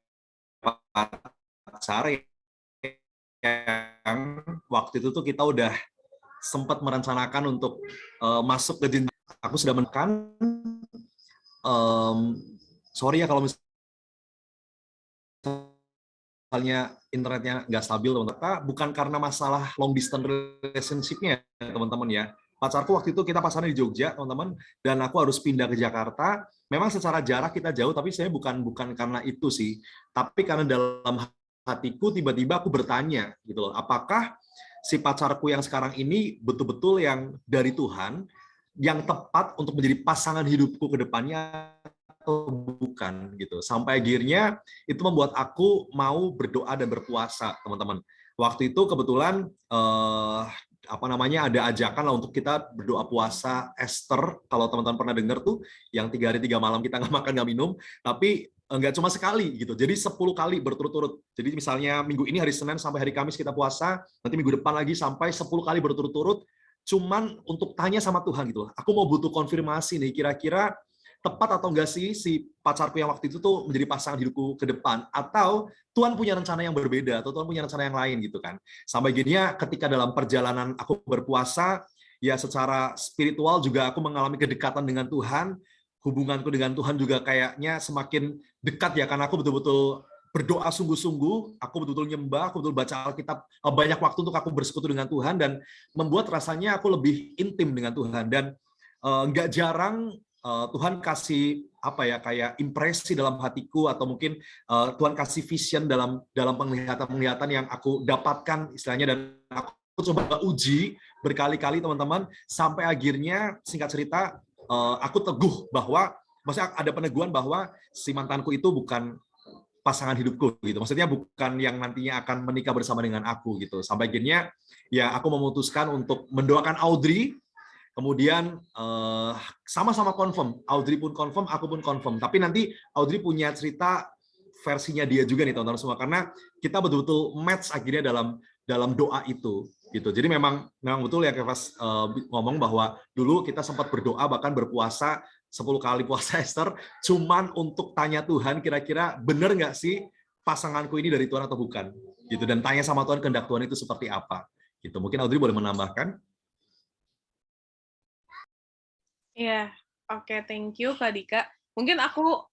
pacar yang waktu itu tuh kita udah sempat merencanakan untuk masuk ke jenjang. Aku sudah menekan, sorry ya kalau misalnya internetnya nggak stabil, teman-teman. Bukan karena masalah long distance relationship-nya, teman-teman ya. Pacarku waktu itu kita pasangan di Jogja, teman-teman, dan aku harus pindah ke Jakarta. Memang secara jarak kita jauh, tapi saya bukan karena itu sih. Tapi karena dalam hatiku tiba-tiba aku bertanya, gitu loh, apakah si pacarku yang sekarang ini betul-betul yang dari Tuhan, yang tepat untuk menjadi pasangan hidupku ke depannya, atau bukan gitu. Sampai akhirnya itu membuat aku mau berdoa dan berpuasa, teman-teman. Waktu itu kebetulan ada ajakan lah untuk kita berdoa puasa Esther. Kalau teman-teman pernah dengar tuh, yang 3 hari 3 malam kita nggak makan nggak minum, tapi nggak cuma sekali gitu. Jadi 10 kali berturut-turut. Jadi misalnya minggu ini hari Senin sampai hari Kamis kita puasa, nanti minggu depan lagi sampai 10 kali berturut-turut. Cuman untuk tanya sama Tuhan gitu. Aku mau butuh konfirmasi nih, kira-kira tepat atau enggak sih si pacarku yang waktu itu tuh menjadi pasangan hidupku ke depan, atau Tuhan punya rencana yang berbeda, atau Tuhan punya rencana yang lain gitu kan. Sampai gininya ketika dalam perjalanan aku berpuasa, ya secara spiritual juga aku mengalami kedekatan dengan Tuhan, hubunganku dengan Tuhan juga kayaknya semakin dekat ya, karena aku betul-betul berdoa sungguh-sungguh, aku betul-betul nyembah, aku betul baca Alkitab, banyak waktu untuk aku bersekutu dengan Tuhan, dan membuat rasanya aku lebih intim dengan Tuhan. Dan nggak jarang Tuhan kasih kayak impresi dalam hatiku, atau mungkin Tuhan kasih vision dalam penglihatan yang aku dapatkan istilahnya, dan aku coba uji berkali-kali teman-teman, sampai akhirnya singkat cerita aku teguh bahwa maksudnya ada peneguhan bahwa si mantanku itu bukan pasangan hidupku gitu. Maksudnya bukan yang nantinya akan menikah bersama dengan aku gitu. Sampai akhirnya ya aku memutuskan untuk mendoakan Audrey. Kemudian sama-sama confirm, Audrey pun confirm, aku pun confirm. Tapi nanti Audrey punya cerita versinya dia juga nih teman-teman semua, karena kita betul-betul match akhirnya dalam doa itu gitu. Jadi memang betul ya Kevas ngomong bahwa dulu kita sempat berdoa bahkan berpuasa 10 kali puasa Esther, cuman untuk tanya Tuhan kira-kira benar nggak sih pasanganku ini dari Tuhan atau bukan gitu, dan tanya sama Tuhan kehendak Tuhan itu seperti apa gitu. Mungkin Audrey boleh menambahkan. Iya, oke, thank you Kak Dika. Mungkin aku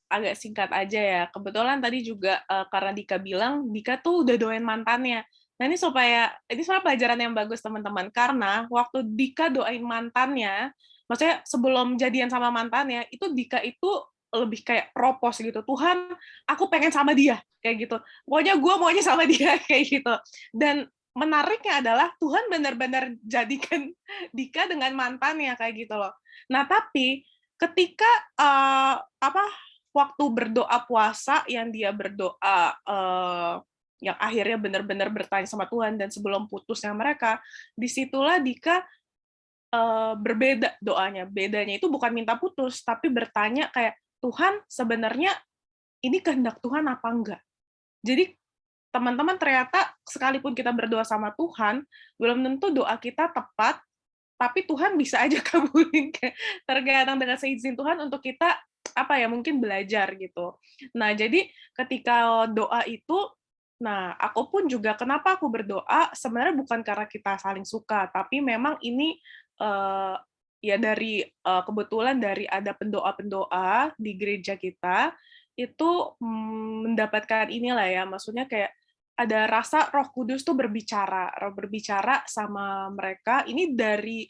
agak singkat aja ya. Kebetulan tadi juga karena Dika bilang, Dika tuh udah doain mantannya. Nah ini soal pelajaran yang bagus teman-teman. Karena waktu Dika doain mantannya, maksudnya sebelum jadian sama mantannya, itu Dika itu lebih kayak propose gitu. Tuhan, aku pengen sama dia. Kayak gitu. Pokoknya gue maunya sama dia. Kayak gitu. Dan menariknya adalah Tuhan benar-benar jadikan Dika dengan mantannya kayak gitu loh. Nah, tapi ketika waktu berdoa puasa yang dia berdoa yang akhirnya benar-benar bertanya sama Tuhan dan sebelum putusnya mereka, disitulah Dika berbeda doanya. Bedanya itu bukan minta putus, tapi bertanya kayak, Tuhan sebenarnya ini kehendak Tuhan apa enggak? Jadi teman-teman ternyata sekalipun kita berdoa sama Tuhan, belum tentu doa kita tepat, tapi Tuhan bisa aja kabulin, tergantung dengan seizin Tuhan untuk kita mungkin belajar gitu. Nah, jadi ketika doa itu, nah aku pun juga kenapa aku berdoa sebenarnya bukan karena kita saling suka, tapi memang ini ya dari kebetulan dari ada pendoa-pendoa di gereja kita itu mendapatkan inilah ya, maksudnya kayak ada rasa Roh Kudus tuh berbicara sama mereka. Ini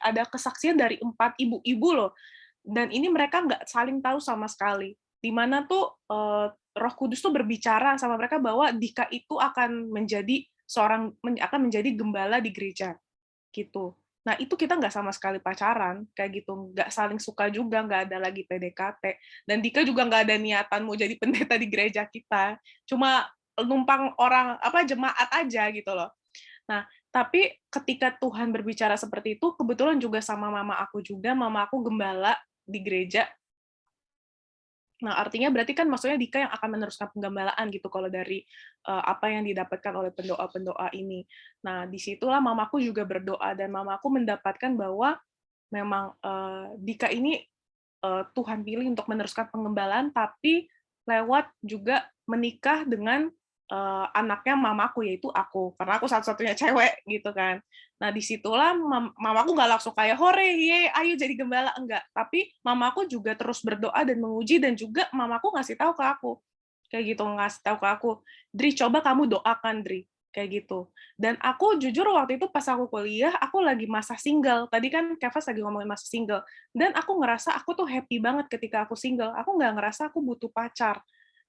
ada kesaksian dari 4 ibu-ibu loh, dan ini mereka nggak saling tahu sama sekali. Di mana tuh Roh Kudus tuh berbicara sama mereka bahwa Dika itu akan menjadi gembala di gereja, gitu. Nah itu kita nggak sama sekali pacaran, kayak gitu, nggak saling suka juga, nggak ada lagi PDKT, dan Dika juga nggak ada niatan mau jadi pendeta di gereja kita, cuma numpang orang jemaat aja gitu loh. Nah, tapi ketika Tuhan berbicara seperti itu, kebetulan juga sama mama aku gembala di gereja. Nah, artinya berarti kan maksudnya Dika yang akan meneruskan penggembalaan gitu kalau dari apa yang didapatkan oleh pendoa-pendoa ini. Nah, disitulah mamaku juga berdoa dan mamaku mendapatkan bahwa memang Dika ini Tuhan pilih untuk meneruskan penggembalaan, tapi lewat juga menikah dengan anaknya mamaku, yaitu aku, karena aku satu-satunya cewek gitu kan. Nah disitulah mamaku nggak langsung kayak hore ye ayo jadi gembala, enggak, tapi mamaku juga terus berdoa dan menguji, dan juga mamaku ngasih tahu ke aku kayak gitu, ngasih tahu ke aku, Dri coba kamu doakan Dri, kayak gitu. Dan aku jujur waktu itu pas aku kuliah, aku lagi masa single. Tadi kan Kevas lagi ngomongin masa single, dan aku ngerasa aku tuh happy banget ketika aku single. Aku nggak ngerasa aku butuh pacar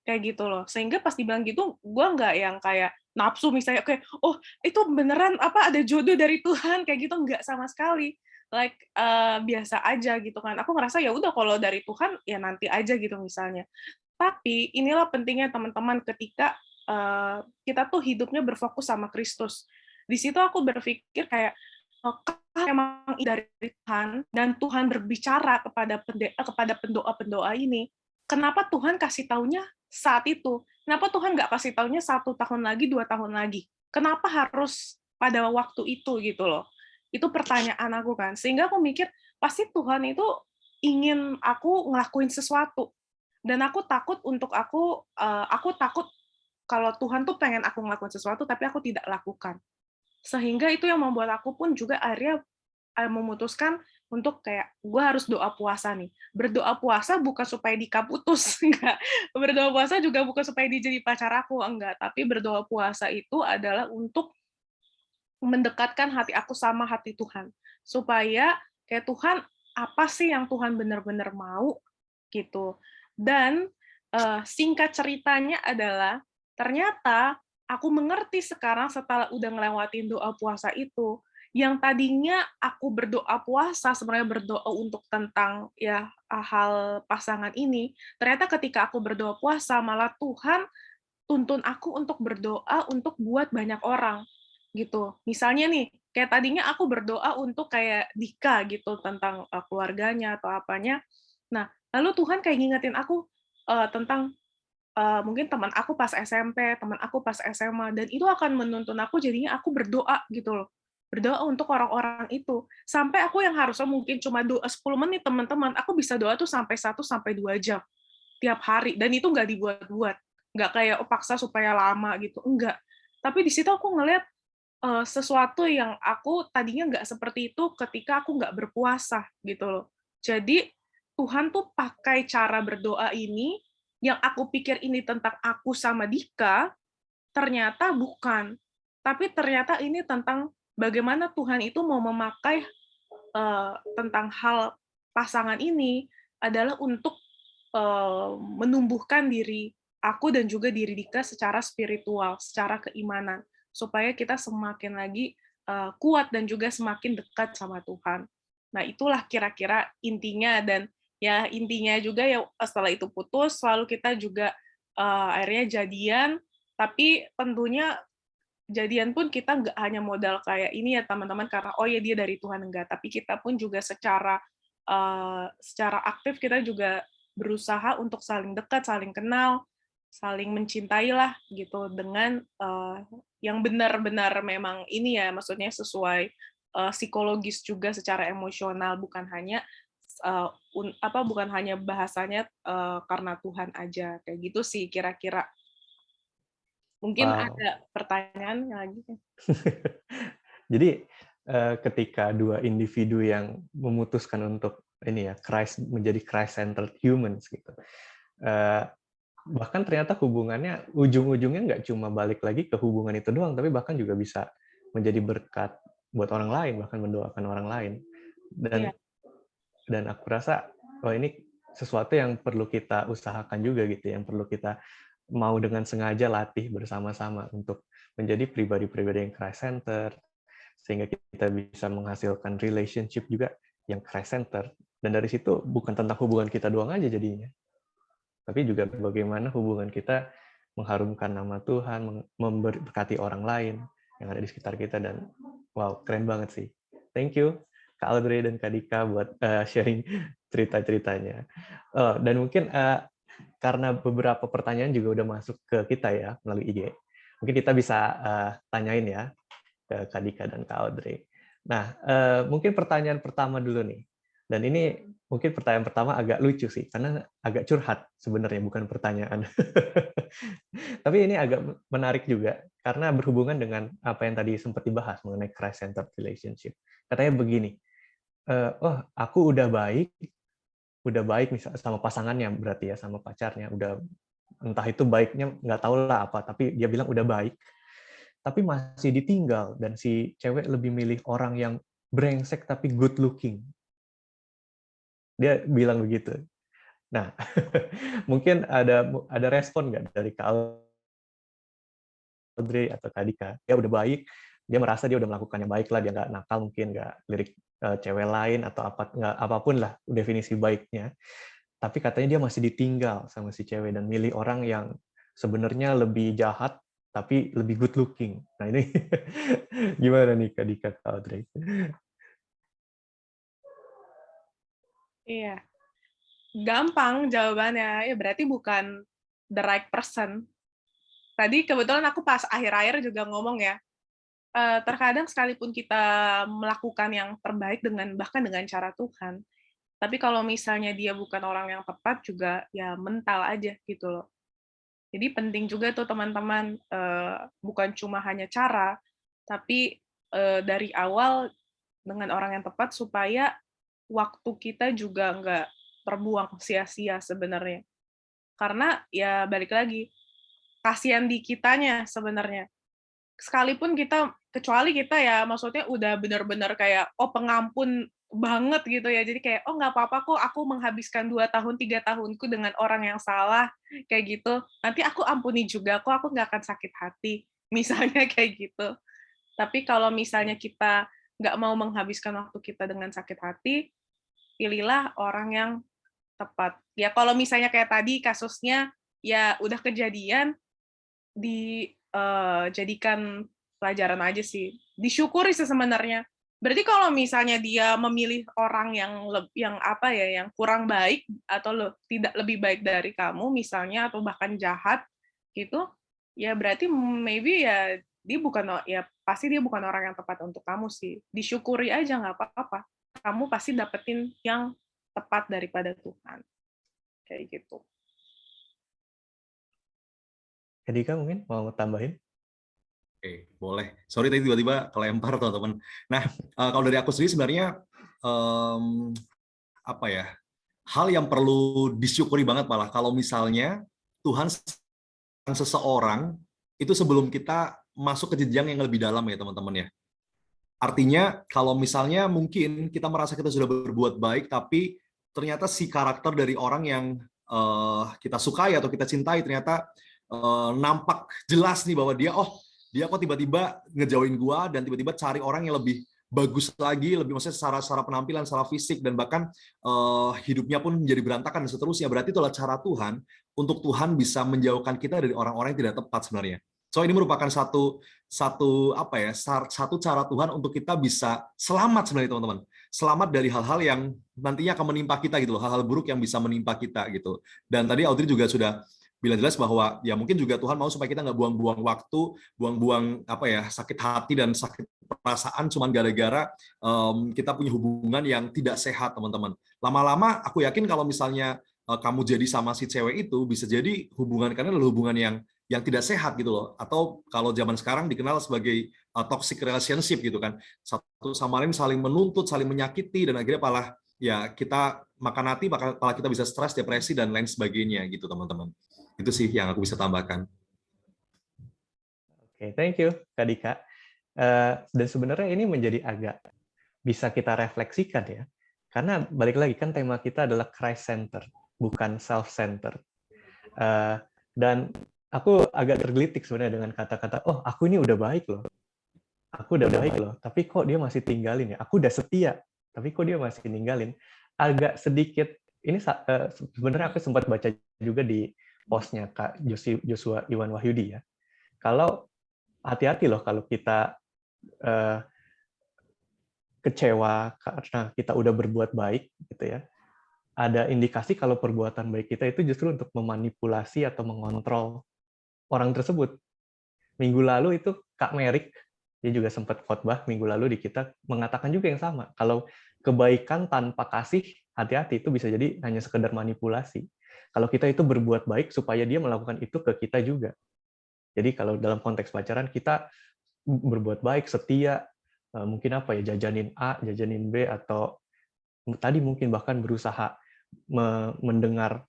kayak gitu loh. Sehingga pas dibilang gitu, gue nggak yang kayak nafsu misalnya kayak, oh itu beneran ada jodoh dari Tuhan kayak gitu, nggak sama sekali. biasa aja gitu kan. Aku ngerasa ya udah kalau dari Tuhan ya nanti aja gitu misalnya. Tapi inilah pentingnya teman-teman ketika kita tuh hidupnya berfokus sama Kristus. Di situ aku berpikir kayak kalau memang dari Tuhan dan Tuhan berbicara kepada pendoa-pendoa ini, kenapa Tuhan kasih taunya saat itu? Kenapa Tuhan nggak kasih taunya 1 tahun lagi, 2 tahun lagi? Kenapa harus pada waktu itu gitu loh? Itu pertanyaan aku kan. Sehingga aku mikir, pasti Tuhan itu ingin aku ngelakuin sesuatu. Dan aku takut kalau Tuhan tuh pengen aku ngelakuin sesuatu, tapi aku tidak lakukan. Sehingga itu yang membuat aku pun juga akhirnya memutuskan untuk kayak, gue harus doa puasa nih. Berdoa puasa bukan supaya Dika putus, enggak. Berdoa puasa juga bukan supaya dia jadi pacar aku, enggak. Tapi berdoa puasa itu adalah untuk mendekatkan hati aku sama hati Tuhan. Supaya kayak Tuhan, apa sih yang Tuhan benar-benar mau gitu. Dan singkat ceritanya adalah ternyata aku mengerti sekarang setelah udah ngelewatin doa puasa itu, yang tadinya aku berdoa puasa sebenarnya berdoa untuk tentang ya hal pasangan ini, ternyata ketika aku berdoa puasa malah Tuhan tuntun aku untuk berdoa untuk buat banyak orang gitu. Misalnya nih, kayak tadinya aku berdoa untuk kayak Dika gitu tentang keluarganya atau apanya. Nah, lalu Tuhan kayak ngingetin aku tentang mungkin teman aku pas SMP, teman aku pas SMA, dan itu akan menuntun aku jadinya aku berdoa gitu loh. Berdoa untuk orang-orang itu. Sampai aku yang harusnya mungkin cuma doa 10 menit teman-teman, aku bisa doa tuh sampai 1 sampai 2 jam tiap hari, dan itu nggak dibuat-buat. Nggak kayak paksa supaya lama gitu, enggak. Tapi di situ aku ngelihat sesuatu yang aku tadinya nggak seperti itu ketika aku nggak berpuasa gitu loh. Jadi Tuhan tuh pakai cara berdoa ini yang aku pikir ini tentang aku sama Dika, ternyata bukan. Tapi ternyata ini tentang bagaimana Tuhan itu mau memakai tentang hal pasangan ini adalah untuk menumbuhkan diri aku dan juga diri Dika secara spiritual, secara keimanan, supaya kita semakin lagi kuat dan juga semakin dekat sama Tuhan. Nah, itulah kira-kira intinya, dan ya intinya juga ya setelah itu putus, lalu kita juga akhirnya jadian, tapi tentunya jadian pun kita nggak hanya modal kayak ini ya teman-teman karena oh ya dia dari Tuhan, enggak, tapi kita pun juga secara aktif kita juga berusaha untuk saling dekat, saling kenal, saling mencintai lah gitu dengan yang benar-benar memang ini ya maksudnya sesuai psikologis juga secara emosional, bukan hanya bukan hanya bahasanya karena Tuhan aja kayak gitu sih kira-kira. Mungkin Wow. ada pertanyaan lagi? Jadi ketika dua individu yang memutuskan untuk ini ya menjadi Christ-centered humans gitu, bahkan ternyata hubungannya ujung-ujungnya nggak cuma balik lagi ke hubungan itu doang, tapi bahkan juga bisa menjadi berkat buat orang lain, bahkan mendoakan orang lain. Iya. Dan aku rasa ini sesuatu yang perlu kita usahakan juga gitu, yang perlu kita mau dengan sengaja latih bersama-sama untuk menjadi pribadi-pribadi yang Christ-centered, sehingga kita bisa menghasilkan relationship juga yang Christ-centered. Dan dari situ bukan tentang hubungan kita doang aja jadinya, tapi juga bagaimana hubungan kita mengharumkan nama Tuhan, memberkati orang lain yang ada di sekitar kita, dan wow, keren banget sih. Thank you, Kak Audrey dan Kak Dika buat sharing cerita-ceritanya. Dan mungkin karena beberapa pertanyaan juga udah masuk ke kita ya melalui IG, mungkin kita bisa tanyain ya ke Kak Dika dan Kak Audrey. Nah, mungkin pertanyaan pertama dulu nih. Dan ini mungkin pertanyaan pertama agak lucu sih, karena agak curhat sebenarnya, bukan pertanyaan. Tapi ini agak menarik juga, karena berhubungan dengan apa yang tadi sempat dibahas mengenai Christ-centered relationship. Katanya begini, oh aku udah baik misalnya sama pasangannya, berarti ya sama pacarnya, udah entah itu baiknya nggak tahu lah apa, tapi dia bilang udah baik, tapi masih ditinggal, dan si cewek lebih milih orang yang brengsek tapi good looking. Dia bilang begitu. Nah, mungkin ada respon nggak dari Kak Audrey atau Kak Dika? Dia udah baik, dia merasa dia udah melakukan yang baik lah, dia nggak nakal, mungkin nggak lirik cewek lain atau nggak apapun lah definisi baiknya, tapi katanya dia masih ditinggal sama si cewek dan milih orang yang sebenarnya lebih jahat tapi lebih good looking. Nah ini gimana nih Kak Dika, Kak Audrey? Iya, gampang jawabannya. Ya berarti bukan the right person. Tadi kebetulan aku pas akhir-akhir juga ngomong ya, terkadang sekalipun kita melakukan yang terbaik bahkan dengan cara Tuhan, tapi kalau misalnya dia bukan orang yang tepat juga ya mental aja gitu loh. Jadi penting juga tuh teman-teman, bukan cuma hanya cara, tapi dari awal dengan orang yang tepat supaya waktu kita juga nggak terbuang sia-sia sebenarnya. Karena ya balik lagi, kasihan di kitanya sebenarnya. Sekalipun kecuali kita ya maksudnya udah benar-benar kayak, oh pengampun banget gitu ya, jadi kayak, oh nggak apa-apa kok aku menghabiskan 2 tahun, 3 tahunku dengan orang yang salah, kayak gitu. Nanti aku ampuni juga kok, aku nggak akan sakit hati, misalnya kayak gitu. Tapi kalau misalnya kita nggak mau menghabiskan waktu kita dengan sakit hati, pilihlah orang yang tepat. Ya kalau misalnya kayak tadi kasusnya, ya udah kejadian, dijadikan pelajaran aja sih. Disyukuri sih sebenarnya. Berarti kalau misalnya dia memilih orang yang apa ya, yang kurang baik atau tidak lebih baik dari kamu misalnya atau bahkan jahat gitu, ya berarti maybe ya dia bukan ya pasti dia bukan orang yang tepat untuk kamu sih. Disyukuri aja nggak apa-apa. Kamu pasti dapetin yang tepat daripada Tuhan. Kayak gitu. Kak Dika mungkin mau tambahin? Oke, boleh. Sorry tadi tiba-tiba kelempar teman-teman. Nah, kalau dari aku sendiri sebenarnya apa ya? Hal yang perlu disyukuri banget malah kalau misalnya Tuhan seseorang itu sebelum kita masuk ke jenjang yang lebih dalam ya teman-teman ya. Artinya kalau misalnya mungkin kita merasa kita sudah berbuat baik tapi ternyata si karakter dari orang yang kita sukai atau kita cintai ternyata nampak jelas nih bahwa dia kok tiba-tiba ngejauhin gua dan tiba-tiba cari orang yang lebih bagus lagi, lebih maksudnya secara penampilan, secara fisik dan bahkan hidupnya pun menjadi berantakan dan seterusnya. Berarti itulah cara Tuhan untuk Tuhan bisa menjauhkan kita dari orang-orang yang tidak tepat sebenarnya. So ini merupakan satu cara Tuhan untuk kita bisa selamat sebenarnya teman-teman. Selamat dari hal-hal yang nantinya akan menimpa kita gitu loh, hal-hal buruk yang bisa menimpa kita gitu. Dan tadi Audrey juga sudah bilang jelas bahwa ya mungkin juga Tuhan mau supaya kita nggak buang-buang waktu, buang-buang sakit hati dan sakit perasaan cuman gara-gara kita punya hubungan yang tidak sehat teman-teman. Lama-lama aku yakin kalau misalnya kamu jadi sama si cewek itu bisa jadi hubungan kalian adalah hubungan yang tidak sehat gitu loh, atau kalau zaman sekarang dikenal sebagai toxic relationship gitu kan, satu sama lain saling menuntut, saling menyakiti dan akhirnya malah ya kita makan hati, malah kita bisa stres, depresi dan lain sebagainya gitu teman-teman. Itu sih yang aku bisa tambahkan. Oke, thank you Kak Dika. Dan sebenarnya ini menjadi agak bisa kita refleksikan ya, karena balik lagi kan tema kita adalah Christ-centered, bukan self-centered. Dan aku agak tergelitik sebenarnya dengan kata-kata, oh aku ini udah baik loh, aku udah baik loh, tapi kok dia masih tinggalin ya, aku udah setia, tapi kok dia masih ninggalin. Agak sedikit, ini sebenarnya aku sempat baca juga di postnya Kak Joshua Iwan Wahyudi ya, kalau hati-hati loh kalau kita kecewa karena kita udah berbuat baik gitu ya, ada indikasi kalau perbuatan baik kita itu justru untuk memanipulasi atau mengontrol orang tersebut. Minggu lalu itu Kak Merik, dia juga sempat khotbah minggu lalu di kita, mengatakan juga yang sama. Kalau kebaikan tanpa kasih, hati-hati, itu bisa jadi hanya sekedar manipulasi. Kalau kita itu berbuat baik supaya dia melakukan itu ke kita juga. Jadi kalau dalam konteks pacaran, kita berbuat baik, setia, mungkin apa ya, jajanin A, jajanin B, atau tadi mungkin bahkan berusaha mendengar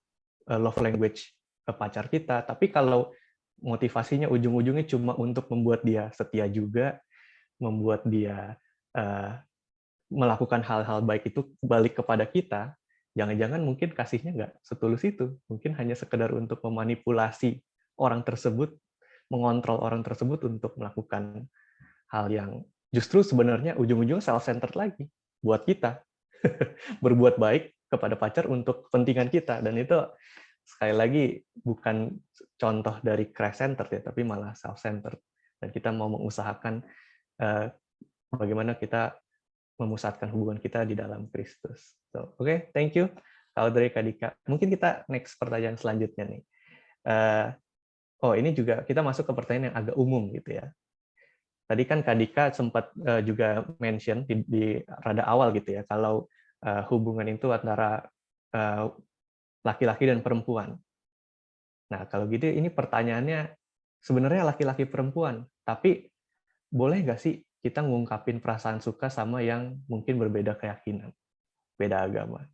love language pacar kita. Tapi kalau motivasinya ujung-ujungnya cuma untuk membuat dia setia juga, membuat dia melakukan hal-hal baik itu balik kepada kita, jangan-jangan mungkin kasihnya nggak setulus itu. Mungkin hanya sekedar untuk memanipulasi orang tersebut, mengontrol orang tersebut untuk melakukan hal yang justru sebenarnya ujung-ujungnya self-centered lagi. buat kita berbuat baik kepada pacar untuk kepentingan kita, dan itu sekali lagi bukan contoh dari Christ-centered ya, tapi malah self-centered, dan kita mau mengusahakan bagaimana kita memusatkan hubungan kita di dalam Kristus. So, oke, thank you Kak Audrey, Kak Dika. Mungkin kita next pertanyaan selanjutnya nih. Ini juga kita masuk ke pertanyaan yang agak umum gitu ya. Tadi kan Kak Dika sempat juga mention di rada awal gitu ya, kalau hubungan itu antara laki-laki dan perempuan. Nah, kalau gitu ini pertanyaannya sebenarnya laki-laki perempuan, tapi boleh nggak sih kita ngungkapin perasaan suka sama yang mungkin berbeda keyakinan, beda agama?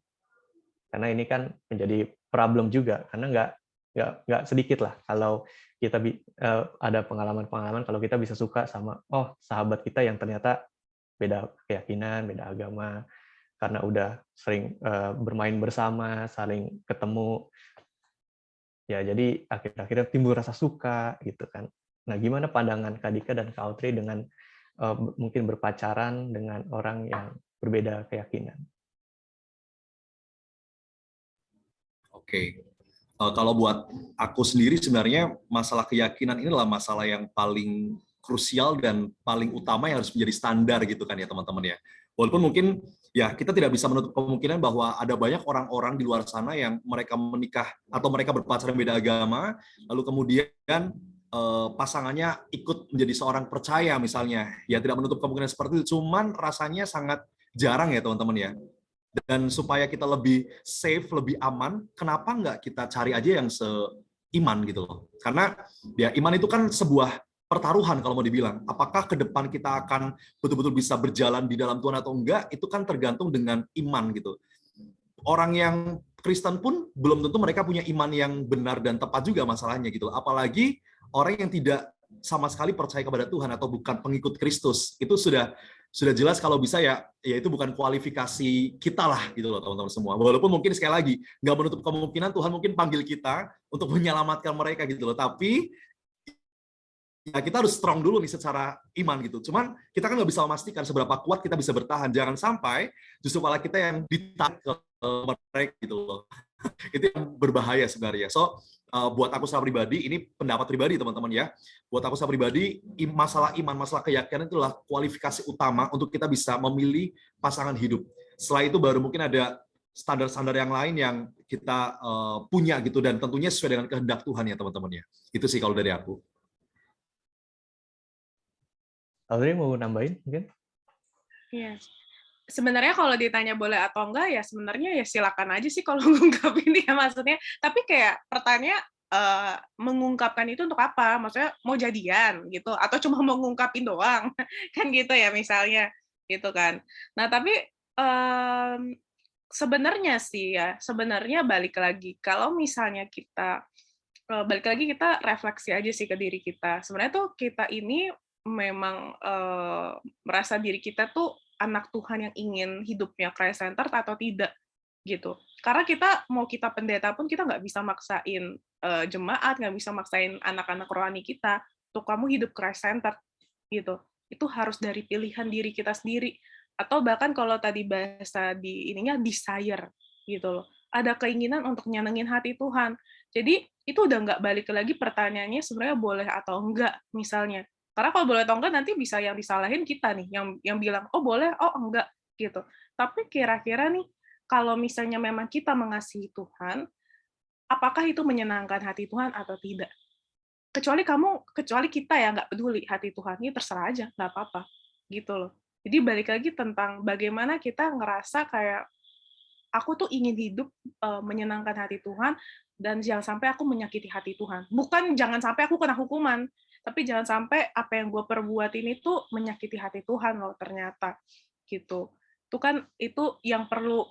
Karena ini kan menjadi problem juga, karena nggak sedikit lah kalau kita ada pengalaman-pengalaman kalau kita bisa suka sama sahabat kita yang ternyata beda keyakinan, beda agama, karena udah sering bermain bersama, saling ketemu, ya jadi akhir-akhirnya timbul rasa suka gitu kan. Nah, gimana pandangan Kak Dika dan Kak Audrey dengan mungkin berpacaran dengan orang yang berbeda keyakinan? Oke. Kalau buat aku sendiri sebenarnya masalah keyakinan ini adalah masalah yang paling krusial dan paling utama yang harus menjadi standar gitu kan ya teman-teman ya. Walaupun mungkin ya kita tidak bisa menutup kemungkinan bahwa ada banyak orang-orang di luar sana yang mereka menikah atau mereka berpacaran beda agama, lalu kemudian pasangannya ikut menjadi seorang percaya misalnya. Ya tidak menutup kemungkinan seperti itu, cuman rasanya sangat jarang ya teman-teman ya. Dan supaya kita lebih safe, lebih aman, kenapa nggak kita cari aja yang seiman gitu loh. Karena ya iman itu kan sebuah pertaruhan kalau mau dibilang. Apakah ke depan kita akan betul-betul bisa berjalan di dalam Tuhan atau enggak, itu kan tergantung dengan iman gitu. Orang yang Kristen pun belum tentu mereka punya iman yang benar dan tepat juga masalahnya gitu. Apalagi orang yang tidak sama sekali percaya kepada Tuhan atau bukan pengikut Kristus. Itu sudah jelas kalau bisa ya itu bukan kualifikasi kita lah gitu loh teman-teman semua. Walaupun mungkin sekali lagi nggak menutup kemungkinan Tuhan mungkin panggil kita untuk menyelamatkan mereka gitu loh. Tapi ya kita harus strong dulu nih secara iman gitu. Cuman kita kan nggak bisa memastikan seberapa kuat kita bisa bertahan. Jangan sampai justru malah kita yang ditarik ke mereka gitu loh. Itu yang berbahaya sebenarnya. So buat aku secara pribadi, ini pendapat pribadi teman-teman ya. Buat aku secara pribadi, masalah iman, masalah keyakinan itulah kualifikasi utama untuk kita bisa memilih pasangan hidup. Setelah itu baru mungkin ada standar-standar yang lain yang kita punya gitu, dan tentunya sesuai dengan kehendak Tuhan ya teman-teman ya. Itu sih kalau dari aku. Audrey mau nambahin mungkin? Iya. Sebenarnya kalau ditanya boleh atau enggak, ya sebenarnya ya silakan aja sih kalau mengungkapin ya maksudnya. Tapi kayak pertanyaan mengungkapkan itu untuk apa? Maksudnya mau jadian gitu atau cuma mau ngungkapin doang? Kan gitu ya misalnya gitu kan. Nah, tapi sebenarnya sih ya, sebenarnya balik lagi kalau misalnya kita refleksi aja sih ke diri kita. Sebenarnya tuh kita ini memang merasa diri kita tuh anak Tuhan yang ingin hidupnya Christ-centered atau tidak gitu. Karena kita pendeta pun kita nggak bisa maksain jemaat, nggak bisa maksain anak-anak rohani kita untuk kamu hidup Christ-centered gitu. Itu harus dari pilihan diri kita sendiri. Atau bahkan kalau tadi bahasa di ininya desire gitu loh. Ada keinginan untuk nyenengin hati Tuhan. Jadi itu udah nggak balik lagi pertanyaannya sebenarnya boleh atau enggak misalnya. Karena kalau boleh atau enggak nanti bisa yang disalahin kita nih, yang bilang oh boleh, oh enggak gitu. Tapi kira-kira nih kalau misalnya memang kita mengasihi Tuhan, apakah itu menyenangkan hati Tuhan atau tidak? Kecuali kita ya nggak peduli hati Tuhan, ini terserah aja, nggak apa-apa gitu loh. Jadi balik lagi tentang bagaimana kita ngerasa kayak aku tuh ingin hidup menyenangkan hati Tuhan dan jangan sampai aku menyakiti hati Tuhan. Bukan jangan sampai aku kena hukuman, tapi jangan sampai apa yang gue perbuat ini tuh menyakiti hati Tuhan loh ternyata gitu. Itu yang perlu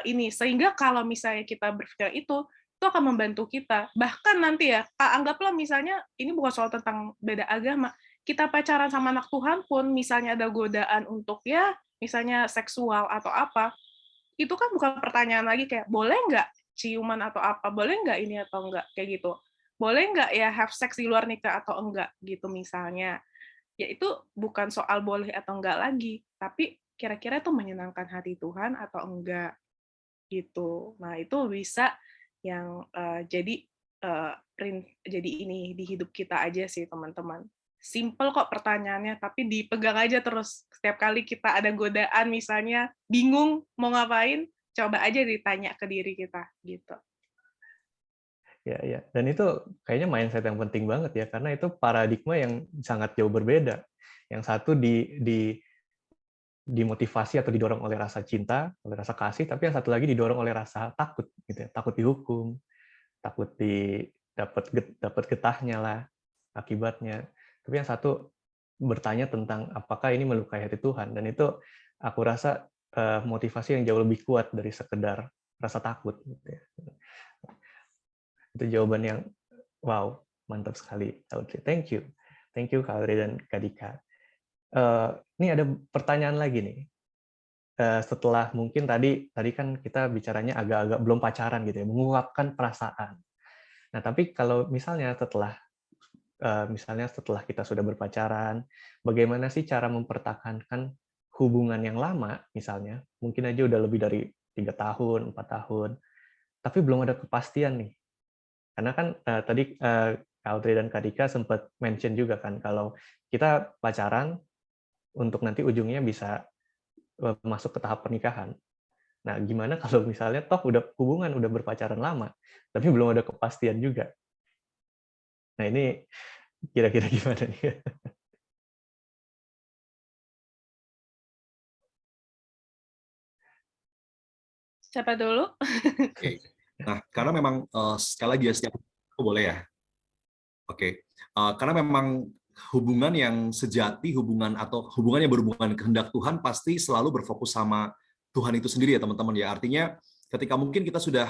ini sehingga kalau misalnya kita berpikir itu akan membantu kita. Bahkan nanti ya, anggaplah misalnya ini bukan soal tentang beda agama. Kita pacaran sama anak Tuhan pun misalnya ada godaan untuk ya misalnya seksual atau apa, itu kan bukan pertanyaan lagi kayak boleh nggak ciuman atau apa, boleh nggak ini atau enggak kayak gitu, boleh nggak ya have sex di luar nikah atau enggak gitu misalnya, ya itu bukan soal boleh atau enggak lagi, tapi kira-kira itu menyenangkan hati Tuhan atau enggak gitu. Nah, itu bisa yang jadi ini di hidup kita aja sih, teman-teman. Simple kok pertanyaannya, tapi dipegang aja terus. Setiap kali kita ada godaan misalnya, bingung mau ngapain, coba aja ditanya ke diri kita gitu. Ya. Dan itu kayaknya mindset yang penting banget ya, karena itu paradigma yang sangat jauh berbeda. Yang satu dimotivasi atau didorong oleh rasa cinta, oleh rasa kasih, tapi yang satu lagi didorong oleh rasa takut, gitu ya. Takut dihukum, takut dapat getahnya lah akibatnya. Tapi yang satu bertanya tentang apakah ini melukai hati Tuhan, dan itu aku rasa motivasi yang jauh lebih kuat dari sekedar rasa takut. Gitu ya. Itu jawaban yang wow, mantap sekali. Thank you Kak Audrey dan Kak Dika. Ini ada pertanyaan lagi nih. Setelah mungkin tadi kan kita bicaranya agak-agak belum pacaran gitu ya, mengungkapkan perasaan. Nah, tapi kalau misalnya setelah kita sudah berpacaran, bagaimana sih cara mempertahankan hubungan yang lama, misalnya, mungkin aja udah lebih dari 3 tahun, 4 tahun, tapi belum ada kepastian nih. Karena kan tadi Kak Audrey dan Kak Dika sempat mention juga kan, kalau kita pacaran untuk nanti ujungnya bisa masuk ke tahap pernikahan. Nah, gimana kalau misalnya toh hubungan udah berpacaran lama, tapi belum ada kepastian juga. Nah, ini kira-kira gimana nih? Siapa dulu? Oke. Nah, karena memang sekali lagi ya, setiap boleh ya. Oke. Karena memang hubungan yang sejati, hubungan yang berhubungan kehendak Tuhan pasti selalu berfokus sama Tuhan itu sendiri ya, teman-teman ya. Artinya ketika mungkin kita sudah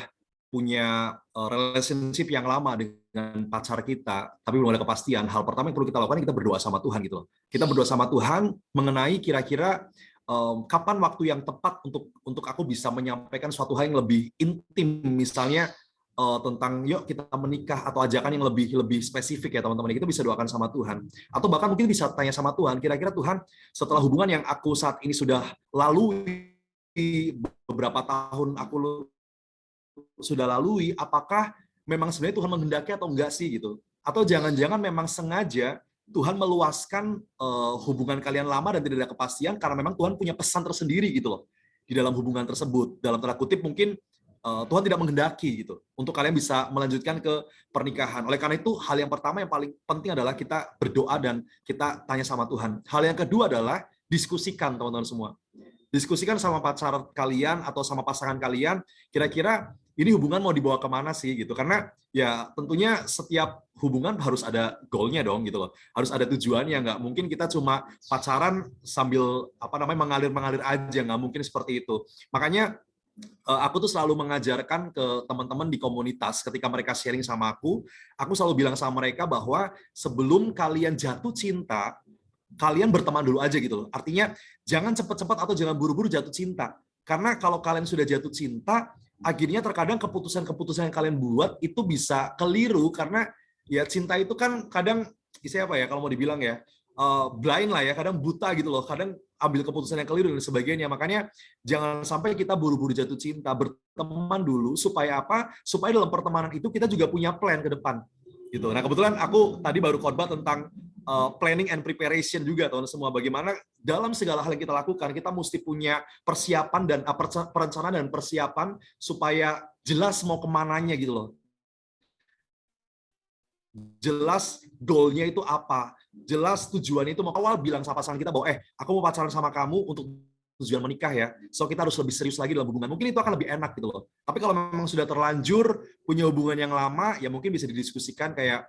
punya relationship yang lama dengan pacar kita, tapi belum ada kepastian, hal pertama yang perlu kita lakukan, kita berdoa sama Tuhan gitu loh. Kita berdoa sama Tuhan mengenai kira-kira kapan waktu yang tepat untuk aku bisa menyampaikan suatu hal yang lebih intim, misalnya tentang yuk kita menikah, atau ajakan yang lebih spesifik ya teman-teman. Kita bisa doakan sama Tuhan, atau bahkan mungkin bisa tanya sama Tuhan, kira-kira Tuhan, setelah hubungan yang aku saat ini sudah lalui, beberapa tahun aku sudah lalui, apakah memang sebenarnya Tuhan menghendaki atau enggak sih gitu, atau jangan-jangan memang sengaja Tuhan meluaskan hubungan kalian lama dan tidak ada kepastian karena memang Tuhan punya pesan tersendiri gitu loh di dalam hubungan tersebut. Dalam tanda kutip mungkin Tuhan tidak menghendaki gitu untuk kalian bisa melanjutkan ke pernikahan. Oleh karena itu, hal yang pertama yang paling penting adalah kita berdoa dan kita tanya sama Tuhan. Hal yang kedua adalah diskusikan, teman-teman semua. Diskusikan sama pacar kalian atau sama pasangan kalian, kira-kira ini hubungan mau dibawa kemana sih gitu. Karena ya tentunya setiap hubungan harus ada goalnya dong gitu loh. Harus ada tujuannya, nggak mungkin kita cuma pacaran sambil mengalir-mengalir aja, nggak mungkin seperti itu. Makanya aku tuh selalu mengajarkan ke teman-teman di komunitas ketika mereka sharing sama aku selalu bilang sama mereka bahwa sebelum kalian jatuh cinta, kalian berteman dulu aja gitu loh. Artinya jangan cepat-cepat atau jangan buru-buru jatuh cinta. Karena kalau kalian sudah jatuh cinta, akhirnya terkadang keputusan-keputusan yang kalian buat itu bisa keliru karena ya cinta itu kan kadang apa ya kalau mau dibilang ya blind lah ya, kadang buta gitu loh, kadang ambil keputusan yang keliru dan sebagainya. Makanya jangan sampai kita buru-buru jatuh cinta, berteman dulu supaya apa? Supaya dalam pertemanan itu kita juga punya plan ke depan. Gitu. Nah, kebetulan aku tadi baru khotbah tentang planning and preparation juga, teman semua. Bagaimana dalam segala hal yang kita lakukan, kita mesti punya persiapan dan perencanaan dan persiapan supaya jelas mau kemananya gitu loh. Jelas goalnya itu apa, jelas tujuannya itu. Mau awal bilang sama pasangan kita bahwa aku mau pacaran sama kamu untuk tujuan menikah ya, so kita harus lebih serius lagi dalam hubungan. Mungkin itu akan lebih enak gitu loh. Tapi kalau memang sudah terlanjur punya hubungan yang lama, ya mungkin bisa didiskusikan kayak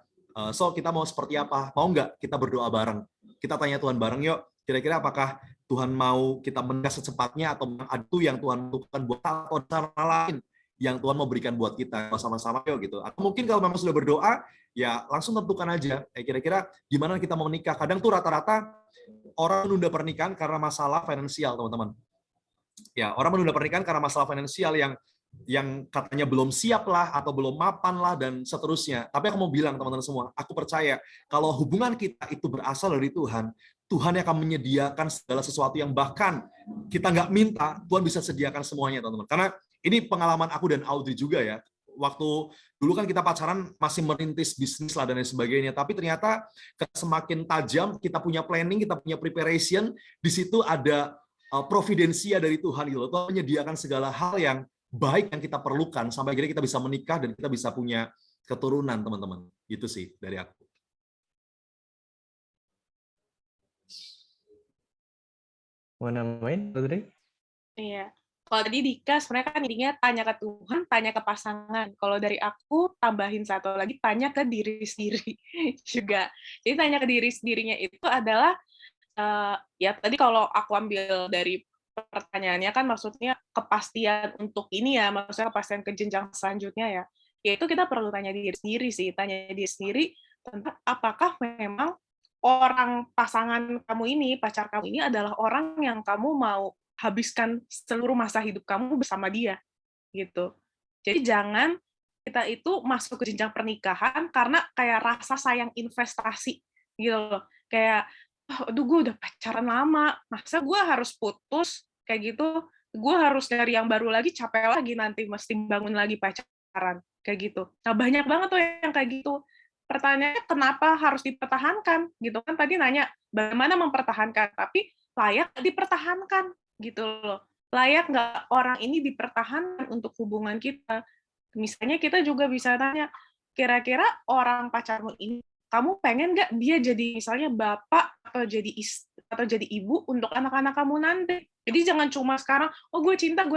so kita mau seperti apa, mau nggak kita berdoa bareng, kita tanya Tuhan bareng yuk, kira-kira apakah Tuhan mau kita menikah secepatnya, atau ada yang Tuhan lakukan buat kita, atau cara lain yang Tuhan mau berikan buat kita sama-sama yuk gitu. Atau mungkin kalau memang sudah berdoa, ya langsung tentukan aja kira-kira gimana kita mau menikah. Kadang tuh rata-rata orang menunda pernikahan karena masalah finansial, teman-teman. Ya, orang menunda pernikahan karena masalah finansial yang katanya belum siap lah, atau belum mapan lah, dan seterusnya. Tapi aku mau bilang teman-teman semua, aku percaya kalau hubungan kita itu berasal dari Tuhan, Tuhan yang akan menyediakan segala sesuatu yang bahkan kita nggak minta, Tuhan bisa sediakan semuanya, teman-teman. Karena ini pengalaman aku dan Audrey juga ya. Waktu dulu kan kita pacaran masih merintis bisnis lah dan lain sebagainya, tapi ternyata semakin tajam kita punya planning, kita punya preparation, di situ ada providensia dari Tuhan gitu loh. Tuhan menyediakan segala hal yang baik yang kita perlukan sampai akhirnya kita bisa menikah dan kita bisa punya keturunan, teman-teman. Gitu sih dari aku. Mau nambahin, Audrey? Iya. Kalau tadi Dika sebenarnya kan intinya tanya ke Tuhan, tanya ke pasangan. Kalau dari aku tambahin satu lagi, tanya ke diri sendiri juga. Jadi tanya ke diri sendirinya itu adalah ya tadi kalau aku ambil dari pertanyaannya kan maksudnya kepastian untuk ini ya, maksudnya kepastian ke jenjang selanjutnya ya. Yaitu kita perlu tanya diri sendiri sih, tanya diri sendiri tentang apakah memang orang pasangan kamu ini, pacar kamu ini adalah orang yang kamu mau habiskan seluruh masa hidup kamu bersama dia, gitu. Jadi jangan kita itu masuk ke jenjang pernikahan karena kayak rasa sayang investasi, gitu loh. Kayak, "Oh, aduh gue udah pacaran lama, masa gue harus putus?" Kayak gitu. "Gue harus cari yang baru lagi, capek lagi nanti mesti bangun lagi pacaran." Kayak gitu. Nah, banyak banget tuh yang kayak gitu. Pertanyaannya kenapa harus dipertahankan, gitu kan. Tadi nanya, bagaimana mempertahankan, tapi layak dipertahankan, gitu loh. Layak nggak orang ini dipertahankan untuk hubungan kita? Misalnya kita juga bisa tanya, kira-kira orang pacarmu ini, kamu pengen nggak dia jadi misalnya bapak atau jadi atau jadi ibu untuk anak-anak kamu nanti? Jadi jangan cuma sekarang, oh gue cinta,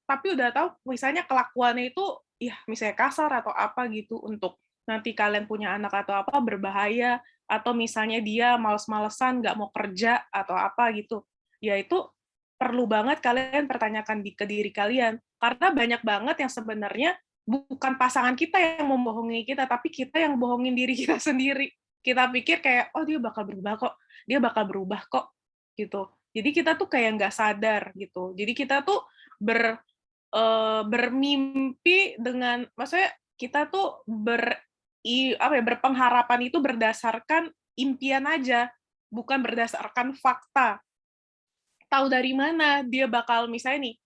tapi udah tahu misalnya kelakuannya itu, ya misalnya kasar atau apa gitu untuk nanti kalian punya anak atau apa berbahaya, atau misalnya dia males-malesan nggak mau kerja atau apa gitu. Ya itu perlu banget kalian pertanyakan ke diri kalian. Karena banyak banget yang sebenarnya bukan pasangan kita yang membohongi kita, tapi kita yang bohongin diri kita sendiri. Kita pikir kayak, oh dia bakal berubah kok, gitu. Jadi kita tuh kayak nggak sadar gitu. Jadi kita tuh bermimpi dengan, maksudnya kita tuh berpengharapan itu berdasarkan impian aja, bukan berdasarkan fakta. Tahu dari mana dia bakal misalnya nih,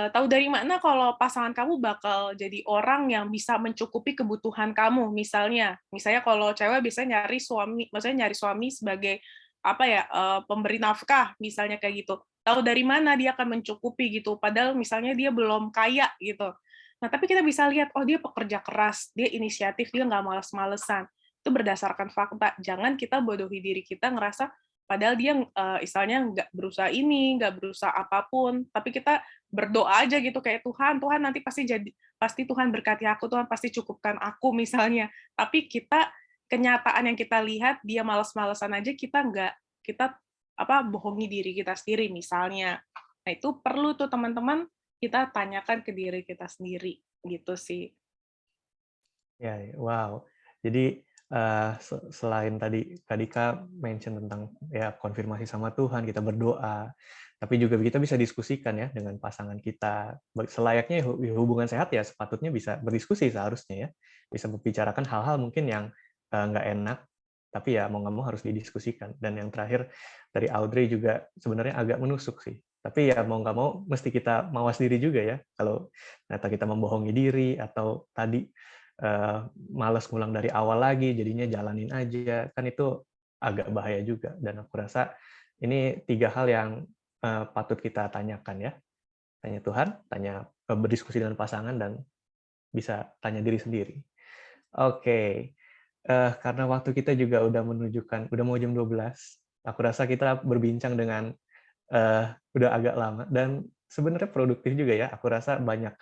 tahu dari mana kalau pasangan kamu bakal jadi orang yang bisa mencukupi kebutuhan kamu, misalnya kalau cewek biasanya nyari suami, maksudnya nyari suami sebagai apa ya, pemberi nafkah, misalnya kayak gitu. Tahu dari mana dia akan mencukupi gitu, padahal misalnya dia belum kaya gitu. Nah, tapi kita bisa lihat, oh dia pekerja keras, dia inisiatif, dia nggak males-malesan. Itu berdasarkan fakta. Jangan kita bodohi diri kita ngerasa padahal dia istilahnya nggak berusaha ini, nggak berusaha apapun, tapi kita berdoa aja gitu kayak Tuhan nanti pasti Tuhan berkati aku, Tuhan pasti cukupkan aku misalnya. Tapi kenyataan yang kita lihat dia malas-malasan aja, kita bohongi diri kita sendiri misalnya. Nah, itu perlu tuh teman-teman kita tanyakan ke diri kita sendiri gitu sih. Ya, wow. Jadi selain tadi Kak mention tentang ya konfirmasi sama Tuhan, kita berdoa, tapi juga kita bisa diskusikan ya dengan pasangan kita. Selayaknya hubungan sehat ya sepatutnya bisa berdiskusi seharusnya ya, bisa membicarakan hal-hal mungkin yang nggak enak, tapi ya mau nggak mau harus didiskusikan. Dan yang terakhir dari Audrey juga sebenarnya agak menusuk sih. Tapi ya mau nggak mau mesti kita mawas diri juga ya, kalau ternyata kita membohongi diri atau tadi malas ngulang dari awal lagi, jadinya jalanin aja, kan itu agak bahaya juga. Dan aku rasa ini 3 hal yang patut kita tanyakan ya. Tanya Tuhan, berdiskusi dengan pasangan, dan bisa tanya diri sendiri. Oke, karena waktu kita juga udah mau jam 12, aku rasa kita berbincang dengan udah agak lama, dan sebenarnya produktif juga ya. Aku rasa banyak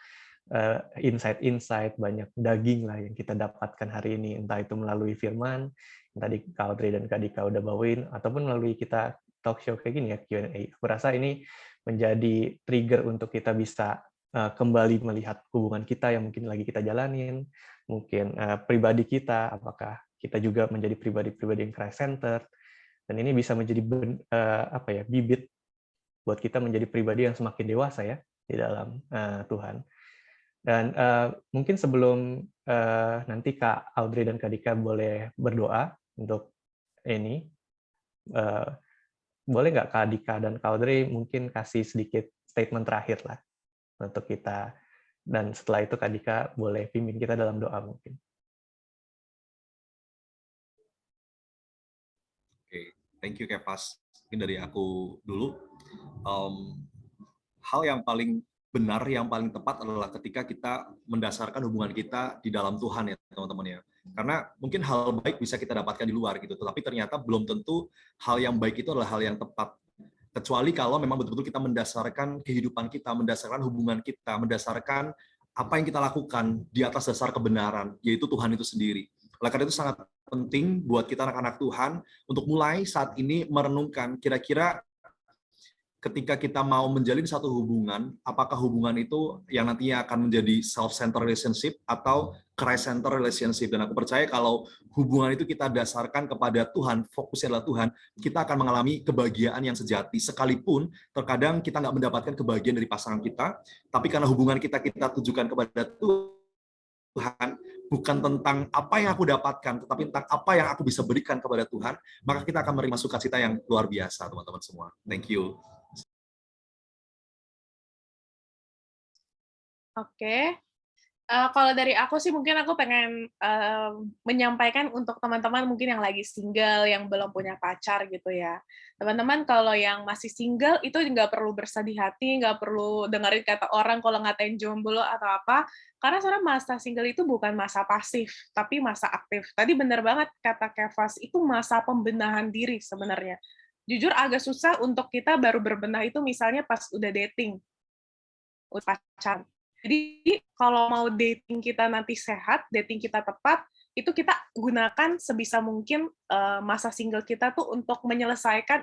insight-insight, banyak daging lah yang kita dapatkan hari ini, entah itu melalui firman, yang tadi Kak Audrey dan Kak Dika udah bawain, ataupun melalui kita talk show kayak gini ya, Q&A. Aku rasa ini menjadi trigger untuk kita bisa kembali melihat hubungan kita yang mungkin lagi kita jalanin, mungkin pribadi kita, apakah kita juga menjadi pribadi-pribadi yang Christ-centered, dan ini bisa menjadi bibit buat kita menjadi pribadi yang semakin dewasa ya di dalam Tuhan. Dan mungkin sebelum nanti Kak Audrey dan Kak Dika boleh berdoa untuk ini, boleh nggak Kak Dika dan Kak Audrey mungkin kasih sedikit statement terakhir lah untuk kita. Dan setelah itu Kak Dika boleh pimpin kita dalam doa mungkin. Oke, thank you Kevas. Mungkin dari aku dulu. Hal yang paling benar, yang paling tepat adalah ketika kita mendasarkan hubungan kita di dalam Tuhan ya teman-teman ya. Karena mungkin hal baik bisa kita dapatkan di luar gitu, tetapi ternyata belum tentu hal yang baik itu adalah hal yang tepat. Kecuali kalau memang betul-betul kita mendasarkan kehidupan kita, mendasarkan hubungan kita, mendasarkan apa yang kita lakukan di atas dasar kebenaran, yaitu Tuhan itu sendiri. Oleh karena itu sangat penting buat kita anak-anak Tuhan untuk mulai saat ini merenungkan kira-kira ketika kita mau menjalin satu hubungan, apakah hubungan itu yang nantinya akan menjadi self-centered relationship atau Christ-centered relationship. Dan aku percaya kalau hubungan itu kita dasarkan kepada Tuhan, fokusnya adalah Tuhan, kita akan mengalami kebahagiaan yang sejati. Sekalipun terkadang kita nggak mendapatkan kebahagiaan dari pasangan kita, tapi karena hubungan kita tujukan kepada Tuhan, bukan tentang apa yang aku dapatkan, tetapi tentang apa yang aku bisa berikan kepada Tuhan, maka kita akan menerima sukacita yang luar biasa, teman-teman semua. Thank you. Oke. Kalau dari aku sih mungkin aku pengen menyampaikan untuk teman-teman mungkin yang lagi single, yang belum punya pacar gitu ya. Teman-teman kalau yang masih single itu nggak perlu bersedih hati, nggak perlu dengerin kata orang kalau ngatain jomblo atau apa. Karena sebenarnya masa single itu bukan masa pasif, tapi masa aktif. Tadi benar banget kata Kevas, itu masa pembenahan diri sebenarnya. Jujur agak susah untuk kita baru berbenah itu misalnya pas udah dating, udah pacaran. Jadi kalau mau dating kita nanti sehat, dating kita tepat, itu kita gunakan sebisa mungkin masa single kita tuh untuk menyelesaikan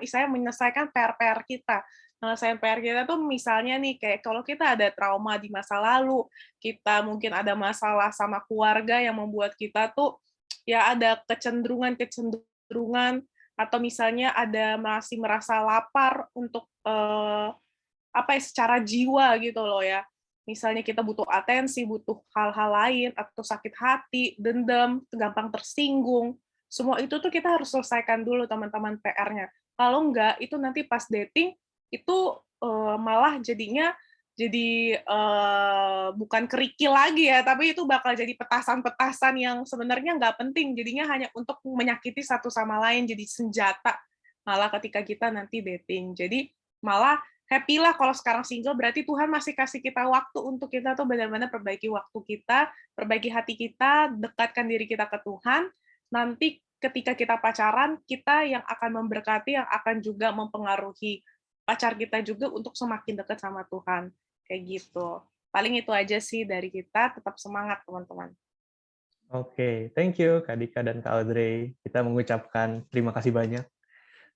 PR-PR kita. Menyelesaikan PR kita tuh misalnya nih, kayak kalau kita ada trauma di masa lalu, kita mungkin ada masalah sama keluarga yang membuat kita tuh ya ada kecenderungan, atau misalnya ada masih merasa lapar untuk secara jiwa gitu loh ya. Misalnya kita butuh atensi, butuh hal-hal lain, atau sakit hati, dendam, gampang tersinggung, semua itu tuh kita harus selesaikan dulu teman-teman PR-nya. Kalau enggak, itu nanti pas dating, itu malah jadinya jadi bukan kerikil lagi ya, tapi itu bakal jadi petasan-petasan yang sebenarnya nggak penting, jadinya hanya untuk menyakiti satu sama lain, jadi senjata malah ketika kita nanti dating. Jadi malah happy lah kalau sekarang single, berarti Tuhan masih kasih kita waktu untuk kita tuh benar-benar perbaiki waktu kita, perbaiki hati kita, dekatkan diri kita ke Tuhan. Nanti ketika kita pacaran, kita yang akan memberkati, yang akan juga mempengaruhi pacar kita juga untuk semakin dekat sama Tuhan. Kayak gitu. Paling itu aja sih dari kita, tetap semangat teman-teman. Oke, thank you Kak Dika dan Kak Audrey. Kita mengucapkan terima kasih banyak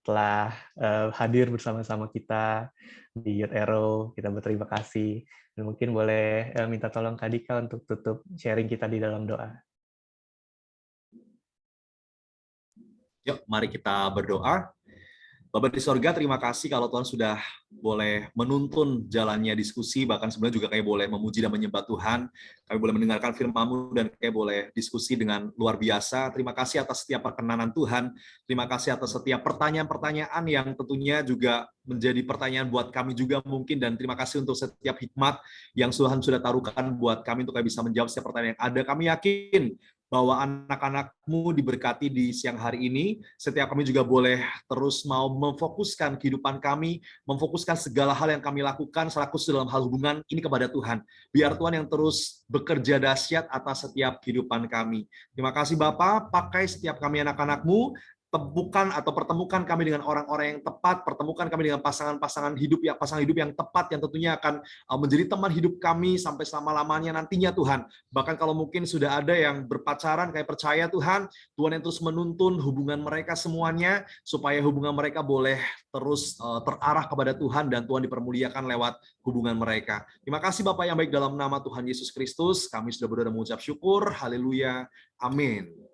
telah hadir bersama-sama kita di Youth Arrow. Kita berterima kasih. Dan mungkin boleh minta tolong Kak Dika untuk tutup sharing kita di dalam doa. Yuk, mari kita berdoa. Bapa di sorga, terima kasih kalau Tuhan sudah boleh menuntun jalannya diskusi, bahkan sebenarnya juga kayak boleh memuji dan menyembah Tuhan. Kami boleh mendengarkan firman-Mu dan kayak boleh diskusi dengan luar biasa. Terima kasih atas setiap perkenanan Tuhan. Terima kasih atas setiap pertanyaan-pertanyaan yang tentunya juga menjadi pertanyaan buat kami juga mungkin. Dan terima kasih untuk setiap hikmat yang Tuhan sudah taruhkan buat kami untuk bisa menjawab setiap pertanyaan yang ada. Kami yakin bahwa anak-anak-Mu diberkati di siang hari ini. Setiap kami juga boleh terus mau memfokuskan kehidupan kami, memfokuskan segala hal yang kami lakukan selaku dalam hal hubungan ini kepada Tuhan. Biar Tuhan yang terus bekerja dahsyat atas setiap kehidupan kami. Terima kasih Bapa, pakai setiap kami anak-anak-Mu, temukan atau pertemukan kami dengan orang-orang yang tepat, pertemukan kami dengan pasangan hidup yang tepat yang tentunya akan menjadi teman hidup kami sampai selama-lamanya nantinya Tuhan. Bahkan kalau mungkin sudah ada yang berpacaran, kayak percaya Tuhan yang terus menuntun hubungan mereka semuanya supaya hubungan mereka boleh terus terarah kepada Tuhan dan Tuhan dipermuliakan lewat hubungan mereka. Terima kasih Bapak yang baik, dalam nama Tuhan Yesus Kristus kami sudah berdoa dan mengucap syukur. Haleluya. Amin.